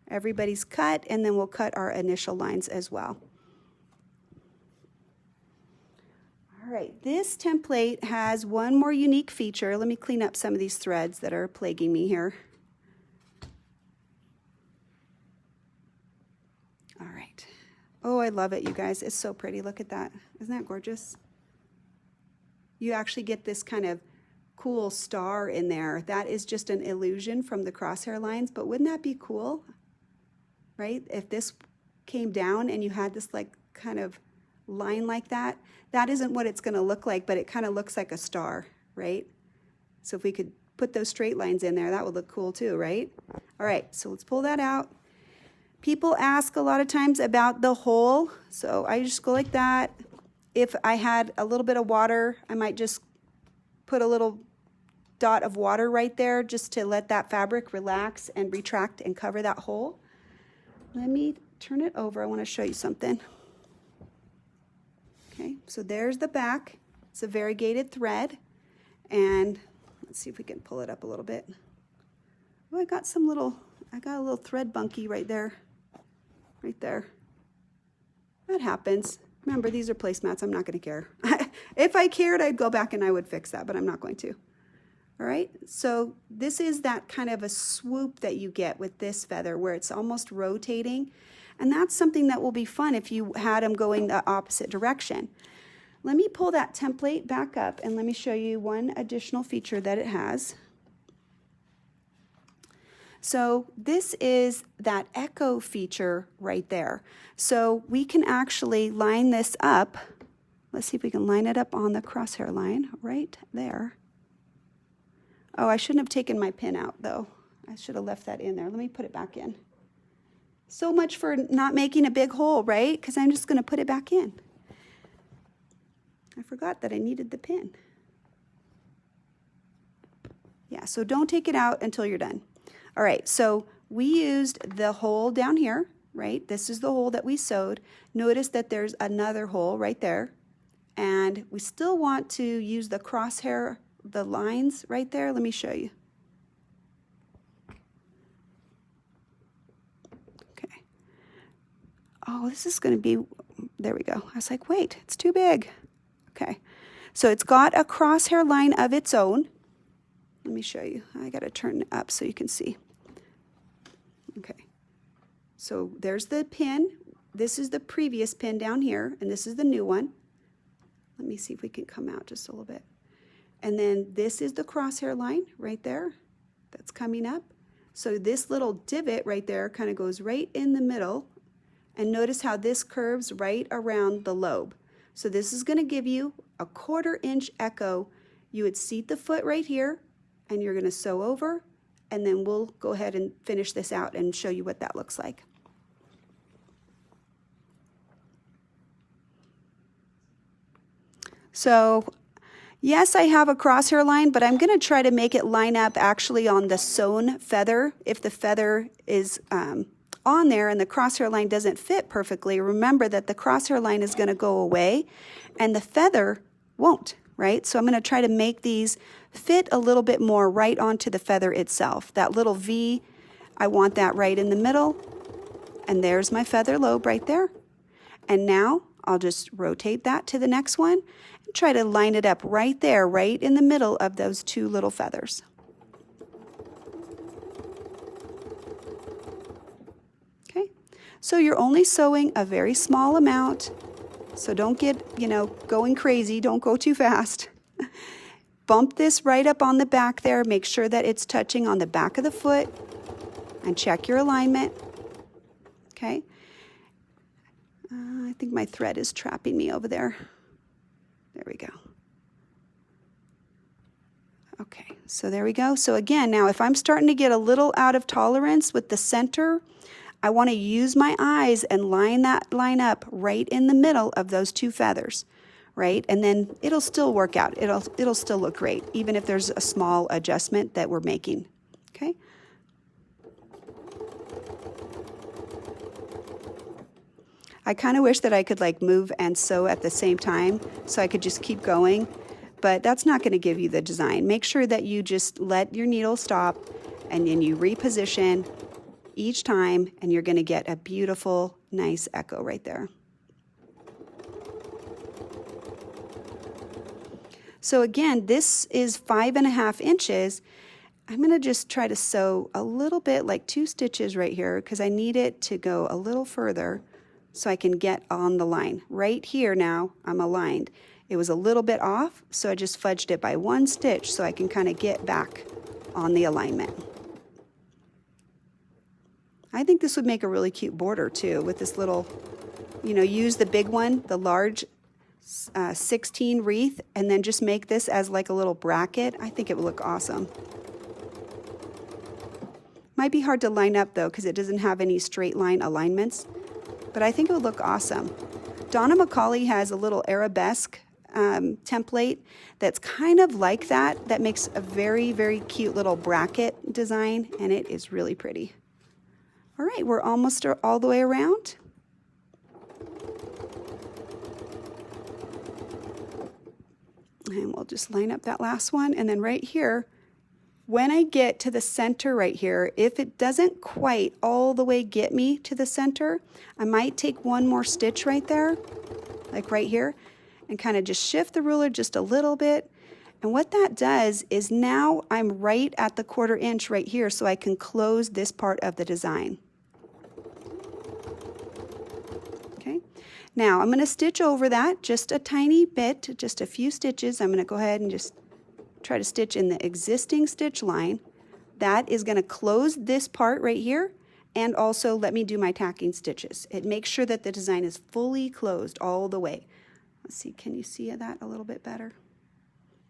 Everybody's cut, and then we'll cut our initial lines as well. All right, this template has one more unique feature. Let me clean up some of these threads that are plaguing me here. All right. Oh, I love it, you guys. It's so pretty. Look at that. Isn't that gorgeous? You actually get this kind of cool star in there. That is just an illusion from the crosshair lines, but wouldn't that be cool? Right? If this came down and you had this like kind of line like that, that isn't what it's going to look like, but it kind of looks like a star, right? So if we could put those straight lines in there, that would look cool too, right? All right, so let's pull that out. People ask a lot of times about the hole, so I just go like that. If I had a little bit of water, I might just put a little dot of water right there just to let that fabric relax and retract and cover that hole. Let me turn it over. I want to show you something. Okay, so there's the back. It's a variegated thread, and let's see if we can pull it up a little bit. Oh, I got a little thread bunky right there. Right there. That happens. Remember, these are placemats. I'm not going to care. If I cared, I'd go back and I would fix that, but I'm not going to. All right, so this is that kind of a swoop that you get with this feather where it's almost rotating. And that's something that will be fun if you had them going the opposite direction. Let me pull that template back up and let me show you one additional feature that it has. So this is that echo feature right there. So we can actually line this up. Let's see if we can line it up on the crosshair line right there. Oh, I shouldn't have taken my pin out though. I should have left that in there. Let me put it back in. So much for not making a big hole, right? Because I'm just going to put it back in. I forgot that I needed the pin. Yeah, so don't take it out until you're done. All right, so we used the hole down here, right? This is the hole that we sewed. Notice that there's another hole right there. And we still want to use the crosshair, the lines right there. Let me show you. Okay. Oh, this is going to be, there we go. I was like, wait, it's too big. Okay, so it's got a crosshair line of its own. Let me show you. I got to turn it up so you can see. Okay, so there's the pin. This is the previous pin down here, and this is the new one. Let me see if we can come out just a little bit. And then this is the crosshair line right there that's coming up. So this little divot right there kind of goes right in the middle. And notice how this curves right around the lobe. So this is going to give you a 1/4 inch echo. You would seat the foot right here, and you're going to sew over, and then we'll go ahead and finish this out and show you what that looks like. So yes, I have a crosshair line, but I'm going to try to make it line up actually on the sewn feather. If the feather is on there and the crosshair line doesn't fit perfectly, remember that the crosshair line is going to go away and the feather won't, right? So I'm going to try to make these fit a little bit more right onto the feather itself. That little V, I want that right in the middle, and there's my feather lobe right there. And now I'll just rotate that to the next one and try to line it up right there, right in the middle of those two little feathers. Okay, so you're only sewing a very small amount, so don't get, going crazy, don't go too fast. Bump this right up on the back there, make sure that it's touching on the back of the foot, and check your alignment. Okay. I think my thread is trapping me over there. There we go. Okay, so there we go. So again, now if I'm starting to get a little out of tolerance with the center, I want to use my eyes and line that line up right in the middle of those two feathers, right? And then it'll still work out. It'll still look great, even if there's a small adjustment that we're making, okay? I kind of wish that I could move and sew at the same time so I could just keep going, but that's not going to give you the design. Make sure that you just let your needle stop and then you reposition each time, and you're going to get a beautiful, nice echo right there. So again, this is 5.5 inches. I'm going to just try to sew a little bit, like 2 stitches right here, because I need it to go a little further so I can get on the line. Right here now, I'm aligned. It was a little bit off, so I just fudged it by 1 stitch so I can kind of get back on the alignment. I think this would make a really cute border too with this little, use the big one, the large 16 wreath, and then just make this as like a little bracket. I think it would look awesome. Might be hard to line up though because it doesn't have any straight line alignments, but I think it would look awesome. Donna McCauley has a little arabesque template that's kind of like that, that makes a very, very cute little bracket design, and it is really pretty. All right, we're almost all the way around. And we'll just line up that last one, and then right here, when I get to the center right here, if it doesn't quite all the way get me to the center, I might take 1 more stitch right there, like right here, and kind of just shift the ruler just a little bit. And what that does is now I'm right at the 1/4 inch right here, so I can close this part of the design. Okay, Now I'm going to stitch over that just a tiny bit, just a few stitches. I'm going to go ahead and just try to stitch in the existing stitch line. That is going to close this part right here, and also let me do my tacking stitches. It makes sure that the design is fully closed all the way. Let's see, can you see that a little bit better?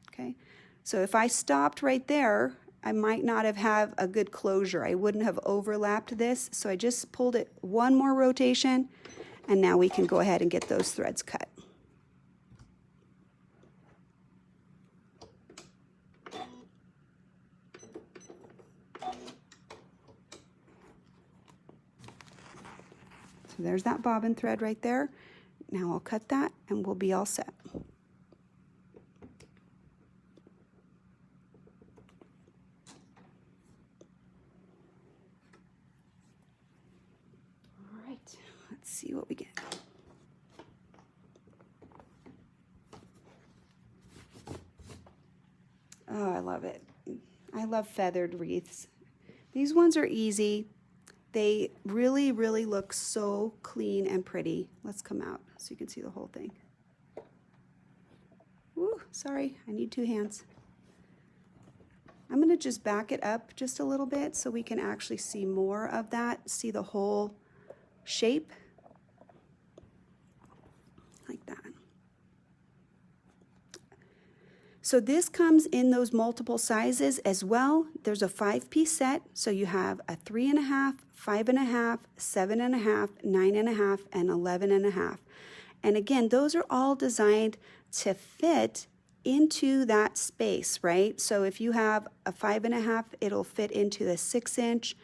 Okay, so if I stopped right there, I might not have had a good closure. I wouldn't have overlapped this, so I just pulled it one more rotation, and now we can go ahead and get those threads cut. So there's that bobbin thread right there. Now I'll cut that and we'll be all set. All right, let's see what we get. Oh, I love it. I love feathered wreaths. These ones are easy. They really, really look so clean and pretty. Let's come out so you can see the whole thing. Ooh, sorry, I need two hands. I'm gonna just back it up just a little bit so we can actually see more of that, see the whole shape, like that. So this comes in those multiple sizes as well. There's a 5-piece set, so you have a 3.5, 5.5, 7.5, 9.5, and 11.5. And again, those are all designed to fit into that space, right? So if you have a 5.5, it'll fit into the 6-inch.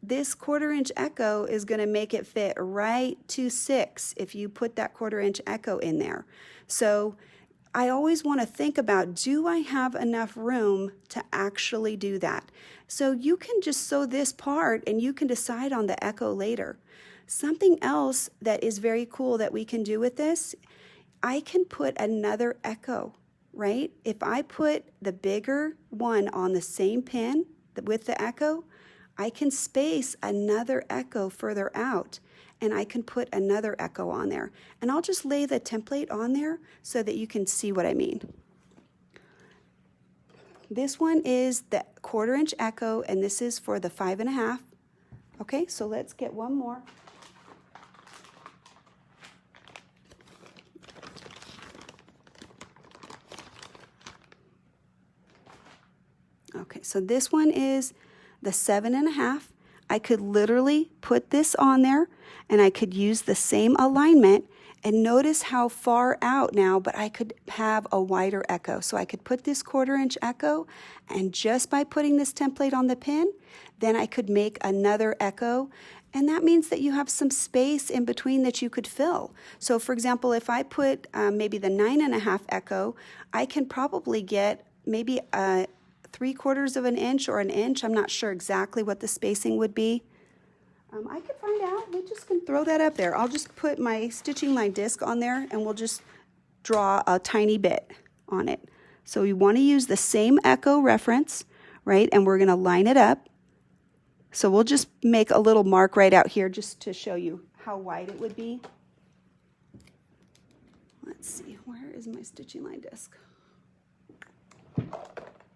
This 1/4-inch echo is going to make it fit right to 6 if you put that 1/4-inch echo in there. So I always want to think about, do I have enough room to actually do that? So you can just sew this part and you can decide on the echo later. Something else that is very cool that we can do with this, I can put another echo, right? If I put the bigger one on the same pin with the echo, I can space another echo further out, and I can put another echo on there. And I'll just lay the template on there so that you can see what I mean. This one is the 1/4-inch echo, and this is for the 5.5. Okay, so let's get one more. Okay, so this one is the 7.5. I could literally put this on there and I could use the same alignment, and notice how far out now, but I could have a wider echo. So I could put this 1/4-inch echo, and just by putting this template on the pin, then I could make another echo. And that means that you have some space in between that you could fill. So for example, if I put maybe the 9.5 echo, I can probably get maybe a 3/4 of an inch or an inch. I'm not sure exactly what the spacing would be. I could find out. We just can throw that up there. I'll just put my stitching line disc on there and we'll just draw a tiny bit on it. So we want to use the same echo reference, right? And we're going to line it up. So we'll just make a little mark right out here just to show you how wide it would be. Let's see, where is my stitching line disc?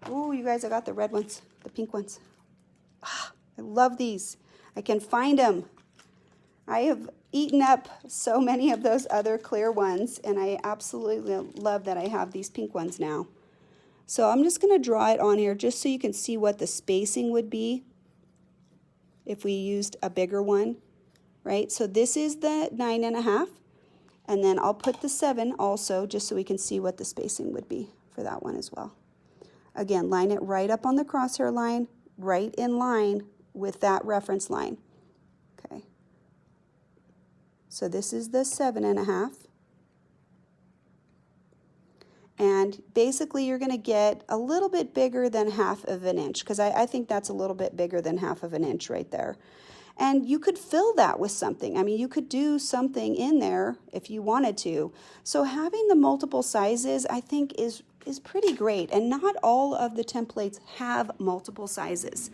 Oh, you guys, I got the red ones, the pink ones. Ah, I love these. I can find them. I have eaten up so many of those other clear ones, and I absolutely love that I have these pink ones now. So I'm just going to draw it on here just so you can see what the spacing would be if we used a bigger one, right? So this is the 9.5, and then I'll put the 7 also just so we can see what the spacing would be for that one as well. Again, line it right up on the crosshair line, right in line with that reference line. Okay. So this is the 7.5. And basically you're going to get a little bit bigger than 1/2 of an inch, because I think that's a little bit bigger than 1/2 of an inch right there. And you could fill that with something. I mean, you could do something in there if you wanted to. So having the multiple sizes, I think, is pretty great. And not all of the templates have multiple sizes.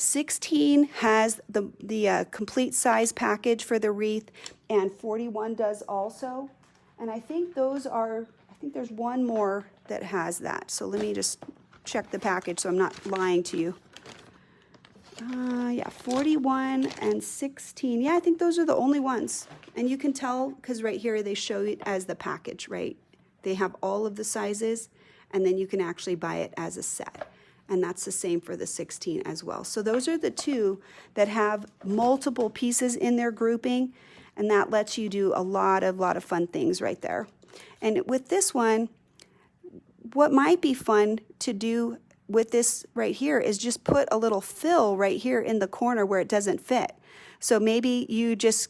16 has the complete size package for the wreath, and 41 does also. And I think there's one more that has that. So let me just check the package so I'm not lying to you. Yeah, 41 and 16. Yeah, I think those are the only ones. And you can tell because right here they show it as the package, right? They have all of the sizes, and then you can actually buy it as a set. And that's the same for the 16 as well. So those are the two that have multiple pieces in their grouping, and that lets you do a lot of fun things right there. And with this one, what might be fun to do with this right here is just put a little fill right here in the corner where it doesn't fit. So maybe you just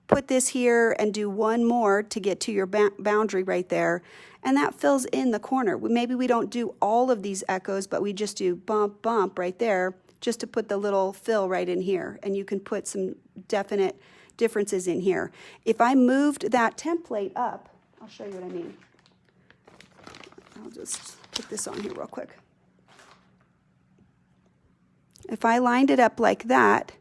put this here and do one more to get to your boundary right there, and that fills in the corner. Maybe we don't do all of these echoes, but we just do bump, bump right there just to put the little fill right in here, and you can put some definite differences in here. If I moved that template up, I'll show you what I mean. I'll just put this on here real quick. If I lined it up like that,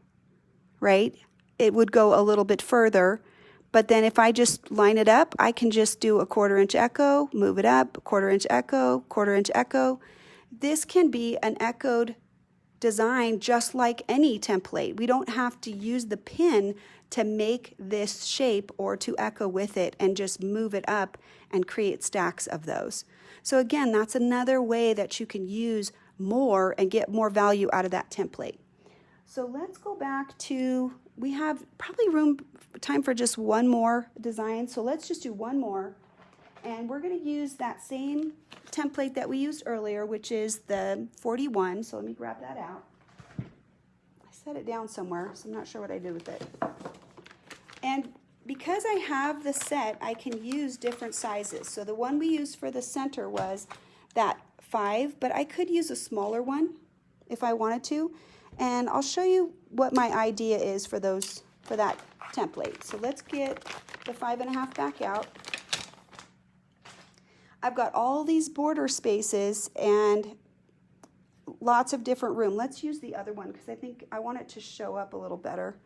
right, it would go a little bit further. But then if I just line it up, I can just do a 1/4 inch echo, move it up, 1/4 inch echo, 1/4 inch echo. This can be an echoed design just like any template. We don't have to use the pin to make this shape or to echo with it, and just move it up and create stacks of those. So again, that's another way that you can use more and get more value out of that template. So let's go back to, we have probably time for just one more design. So let's just do one more. And we're going to use that same template that we used earlier, which is the 41. So let me grab that out. I set it down somewhere, so I'm not sure what I did with it. And because I have the set, I can use different sizes. So the one we used for the center was that 5, but I could use a smaller one if I wanted to. And I'll show you what my idea is for that template. So let's get the 5.5 back out. I've got all these border spaces and lots of different room. Let's use the other one because I think I want it to show up a little better.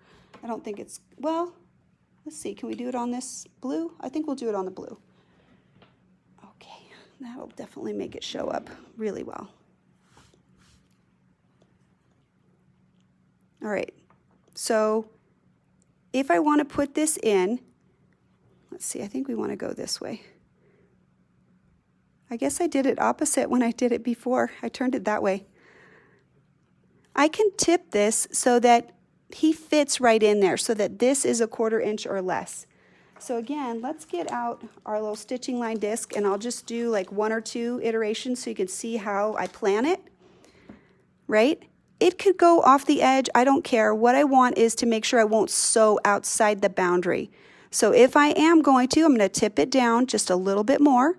I don't think it's, well, let's see, can we do it on this blue? I think we'll do it on the blue. Okay, that'll definitely make it show up really well. All right, so if I want to put this in, let's see, I think we want to go this way. I guess I did it opposite when I did it before. I turned it that way. I can tip this so that he fits right in there, so that this is a 1/4 inch or less. So again, let's get out our little stitching line disc, and I'll just do like 1 or 2 iterations so you can see how I plan it, right? It could go off the edge, I don't care. What I want is to make sure I won't sew outside the boundary. So if I am going to, I'm going to tip it down just a little bit more.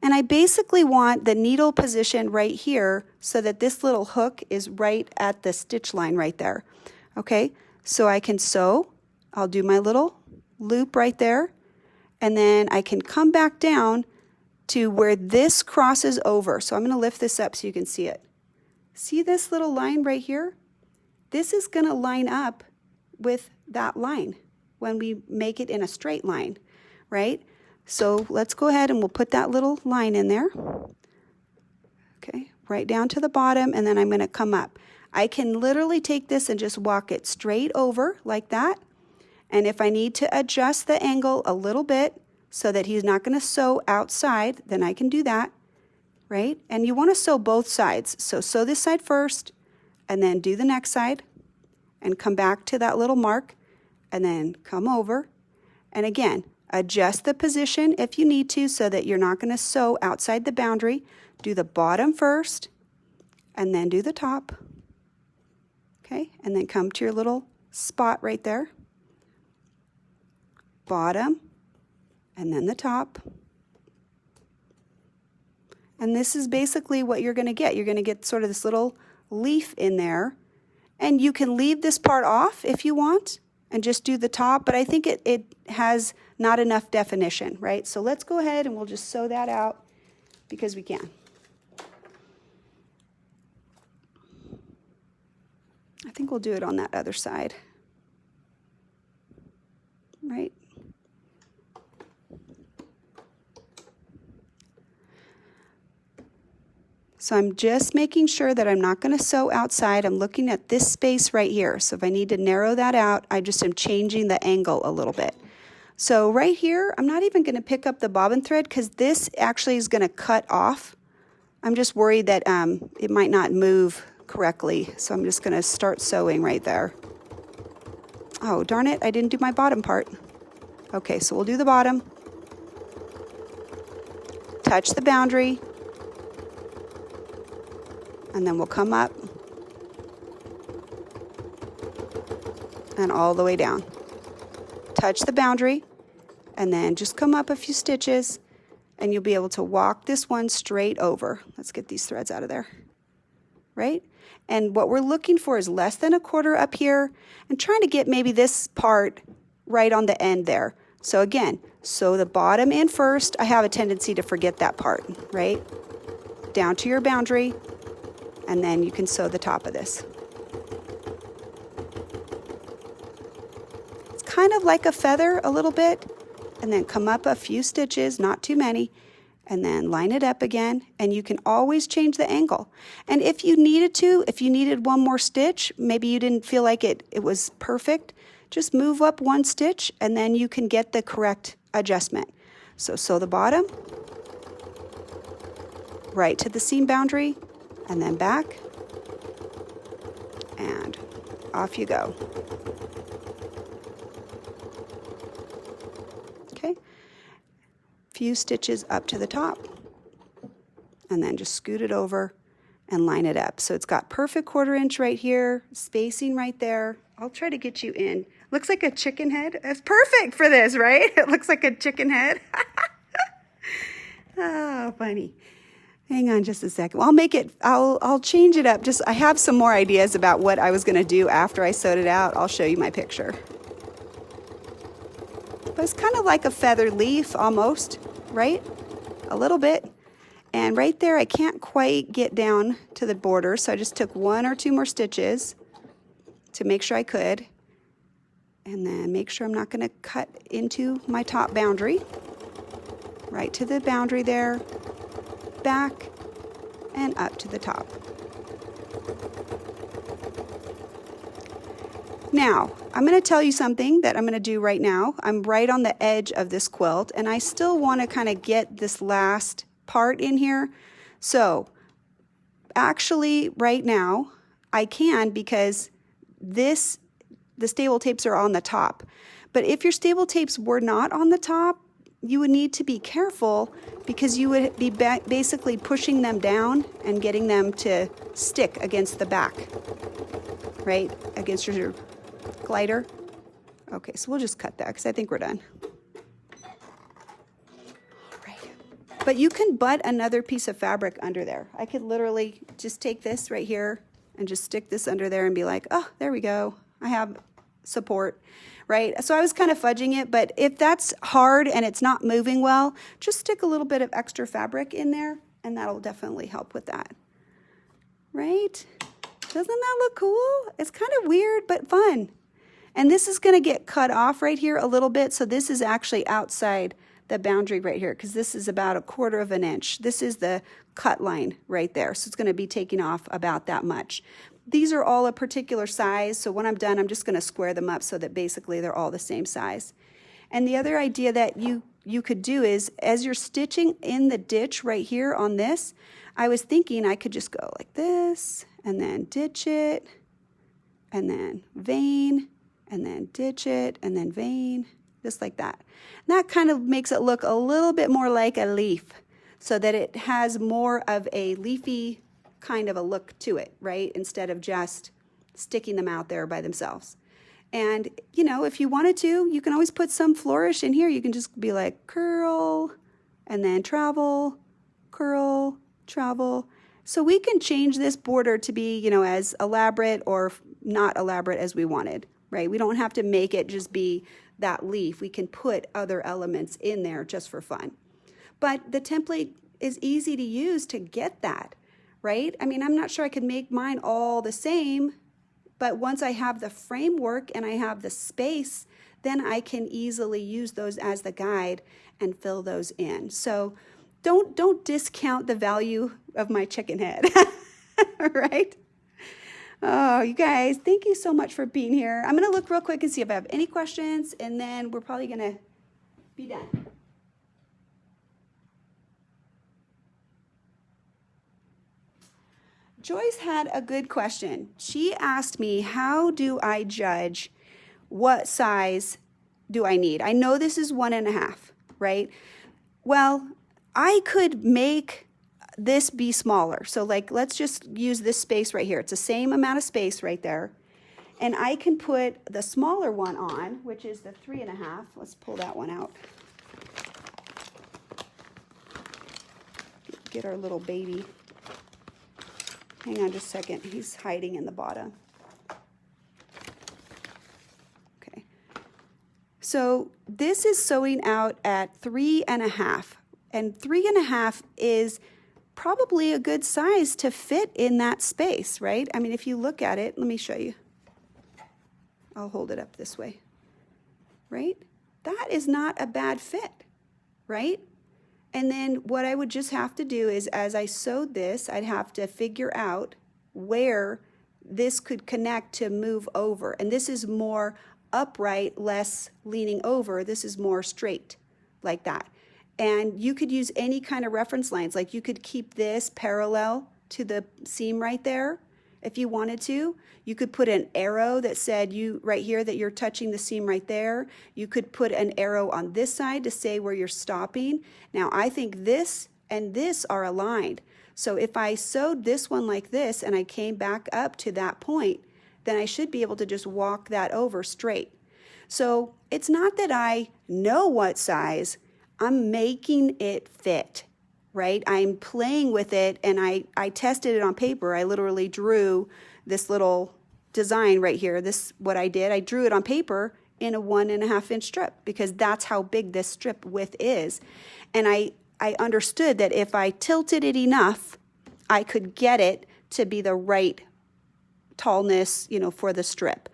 And I basically want the needle position right here so that this little hook is right at the stitch line right there. Okay, so I can sew. I'll do my little loop right there. And then I can come back down to where this crosses over. So I'm going to lift this up so you can see it. See this little line right here? This is going to line up with that line when we make it in a straight line, right? So let's go ahead and we'll put that little line in there. Okay, right down to the bottom, and then I'm going to come up. I can literally take this and just walk it straight over like that. And if I need to adjust the angle a little bit so that he's not going to sew outside, then I can do that, right? And you want to sew both sides. So sew this side first, and then do the next side, and come back to that little mark, and then come over. And again, adjust the position if you need to so that you're not going to sew outside the boundary. Do the bottom first, and then do the top. Okay, and then come to your little spot right there. Bottom, and then the top. And this is basically what you're going to get. You're going to get sort of this little leaf in there. And you can leave this part off if you want and just do the top, but I think it has not enough definition, right? So let's go ahead and we'll just sew that out because we can. I think we'll do it on that other side, right? So I'm just making sure that I'm not going to sew outside. I'm looking at this space right here. So if I need to narrow that out, I just am changing the angle a little bit. So right here, I'm not even going to pick up the bobbin thread because this actually is going to cut off. I'm just worried that it might not move correctly. So I'm just going to start sewing right there. Oh, darn it, I didn't do my bottom part. Okay, so we'll do the bottom. Touch the boundary. And then we'll come up and all the way down. Touch the boundary and then just come up a few stitches and you'll be able to walk this one straight over. Let's get these threads out of there, right? And what we're looking for is less than a quarter up here and trying to get maybe this part right on the end there. So again, sew the bottom in first. I have a tendency to forget that part, right? Down to your boundary. And then you can sew the top of this. It's kind of like a feather a little bit, and then come up a few stitches, not too many, and then line it up again, and you can always change the angle. And if you needed to, if you needed one more stitch, maybe you didn't feel like it was perfect, just move up one stitch, and then you can get the correct adjustment. So sew the bottom, right to the seam boundary, and then back, and off you go. Okay, few stitches up to the top, and then just scoot it over and line it up. So it's got perfect 1/4 inch right here, spacing right there. I'll try to get you in. Looks like a chicken head. It's perfect for this, right? It looks like a chicken head. Oh, funny. Hang on just a second. Well, I'll change it up. I have some more ideas about what I was going to do after I sewed it out. I'll show you my picture. But it's kind of like a feather leaf almost, right? A little bit. And right there, I can't quite get down to the border, so I just took 1 or 2 more stitches to make sure I could. And then make sure I'm not going to cut into my top boundary. Right to the boundary there. Back and up to the top. Now, I'm going to tell you something that I'm going to do right now. I'm right on the edge of this quilt, and I still want to kind of get this last part in here. So, actually, right now, I can because the stable tapes are on the top. But if your stable tapes were not on the top, you would need to be careful because you would be basically pushing them down and getting them to stick against the back, right? Against your glider. Okay, so we'll just cut that because I think we're done. All right. But you can butt another piece of fabric under there. I could literally just take this right here and just stick this under there and be like, oh, there we go. I have support. Right? So I was kind of fudging it, but if that's hard and it's not moving well, just stick a little bit of extra fabric in there and that'll definitely help with that. Right? Doesn't that look cool? It's kind of weird, but fun. And this is going to get cut off right here a little bit, so this is actually outside the boundary right here because this is about 1/4 inch. This is the cut line right there, so it's going to be taking off about that much. These are all a particular size, so when I'm done, I'm just going to square them up so that basically they're all the same size. And the other idea that you could do is, as you're stitching in the ditch right here on this, I was thinking I could just go like this, and then ditch it, and then vein, and then ditch it, and then vein, just like that. And that kind of makes it look a little bit more like a leaf, so that it has more of a leafy kind of a look to it, right? Instead of just sticking them out there by themselves. And, you know, if you wanted to, you can always put some flourish in here. You can just be like curl and then travel, curl, travel. So we can change this border to be, you know, as elaborate or not elaborate as we wanted, right? We don't have to make it just be that leaf. We can put other elements in there just for fun. But the template is easy to use to get that. Right? I mean, I'm not sure I could make mine all the same But once I have the framework and I have the space, then I can easily use those as the guide and fill those in. So don't discount the value of my chicken head, right? Oh, you guys, thank you so much for being here. I'm going to look real quick and see if I have any questions, and then we're probably going to be done. Joyce had a good question. She asked me, how do I judge what size do I need? I know this is 1.5, right? Well, I could make this be smaller. So like, let's just use this space right here. It's the same amount of space right there. And I can put the smaller one on, which is the 3.5. Let's pull that one out. Get our little baby. Hang on just a second. He's hiding in the bottom. Okay. So this is sewing out at 3.5. And 3.5 is probably a good size to fit in that space, right? I mean, if you look at it, let me show you. I'll hold it up this way, right? That is not a bad fit, right? And then what I would just have to do is, as I sewed this, I'd have to figure out where this could connect to move over. And this is more upright, less leaning over. This is more straight, like that. And you could use any kind of reference lines. Like you could keep this parallel to the seam right there if you wanted to. You could put an arrow that said right here that you're touching the seam right there. You could put an arrow on this side to say where you're stopping. Now I think this and this are aligned. So if I sewed this one like this and I came back up to that point, then I should be able to just walk that over straight. So it's not that I know what size, I'm making it fit, right? I'm playing with it, and I tested it on paper. I literally drew this little design right here. This, what I did, I drew it on paper in a 1.5-inch strip because that's how big this strip width is. And I understood that if I tilted it enough, I could get it to be the right tallness, for the strip.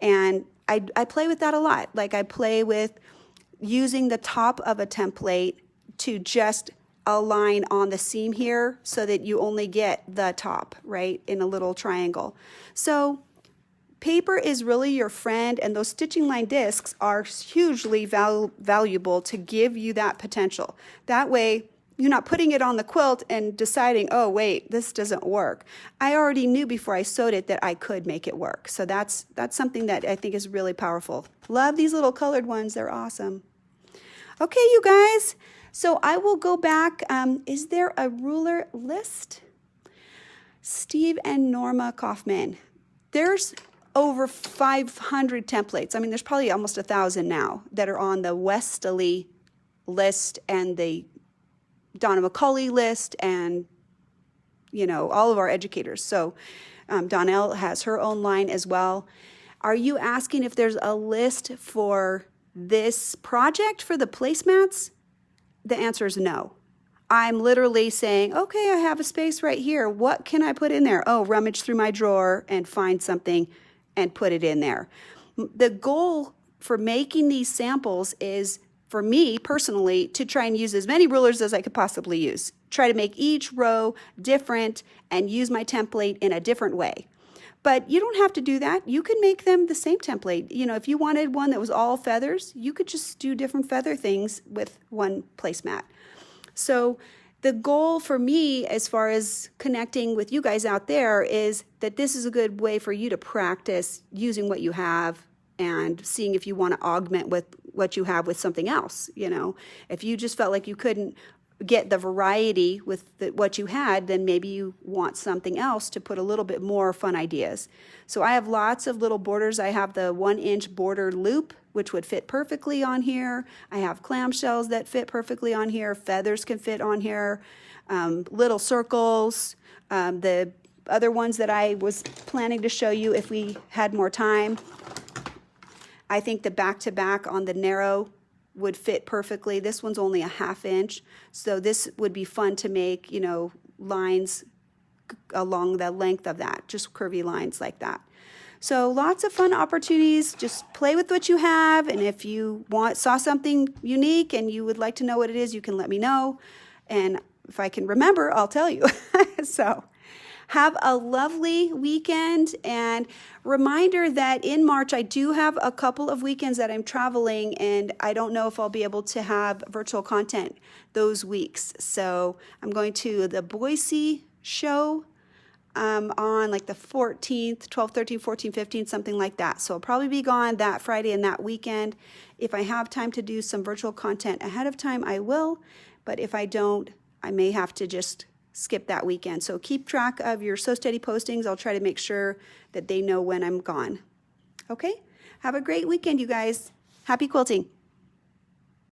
And I play with that a lot. Like I play with using the top of a template to just align on the seam here so that you only get the top, right, in a little triangle. So paper is really your friend, and those stitching line discs are hugely valuable to give you that potential. That way, you're not putting it on the quilt and deciding, oh, wait, this doesn't work. I already knew before I sewed it that I could make it work. So that's something that I think is really powerful. Love these little colored ones. They're awesome. Okay, you guys. So I will go back. Is there a ruler list? Steve and Norma Kaufman. There's over 500 templates. I mean, there's probably almost 1,000 now that are on the Westalee list and the Donna McCauley list, and all of our educators. So Donnell has her own line as well. Are you asking if there's a list for this project for the placemats? The answer is no. I'm literally saying, okay, I have a space right here. What can I put in there? Oh, rummage through my drawer and find something and put it in there. The goal for making these samples is, for me personally, to try and use as many rulers as I could possibly use. Try to make each row different and use my template in a different way. But you don't have to do that. You can make them the same template. If you wanted one that was all feathers, you could just do different feather things with one placemat. So the goal for me, as far as connecting with you guys out there, is that this is a good way for you to practice using what you have and seeing if you want to augment with what you have with something else. If you just felt like you couldn't get the variety with what you had, then maybe you want something else to put a little bit more fun ideas. So I have lots of little borders. I have the 1-inch border loop, which would fit perfectly on here. I have clamshells that fit perfectly on here. Feathers can fit on here. Little circles. The other ones that I was planning to show you if we had more time. I think the back-to-back on the narrow would fit perfectly. This one's only a 1/2 inch, so this would be fun to make, lines along the length of that, just curvy lines like that. So lots of fun opportunities. Just play with what you have, and if you saw something unique and you would like to know what it is, you can let me know. And if I can remember, I'll tell you. So have a lovely weekend, and reminder that in March I do have a couple of weekends that I'm traveling, and I don't know if I'll be able to have virtual content those weeks. So I'm going to the Boise show on like the 14th, 12th, 13th, 14th, 15th, something like that. So I'll probably be gone that Friday and that weekend. If I have time to do some virtual content ahead of time, I will. But if I don't, I may have to just skip that weekend. So keep track of your Sew Steady postings. I'll try to make sure that they know when I'm gone. Okay? Have a great weekend, you guys. Happy quilting.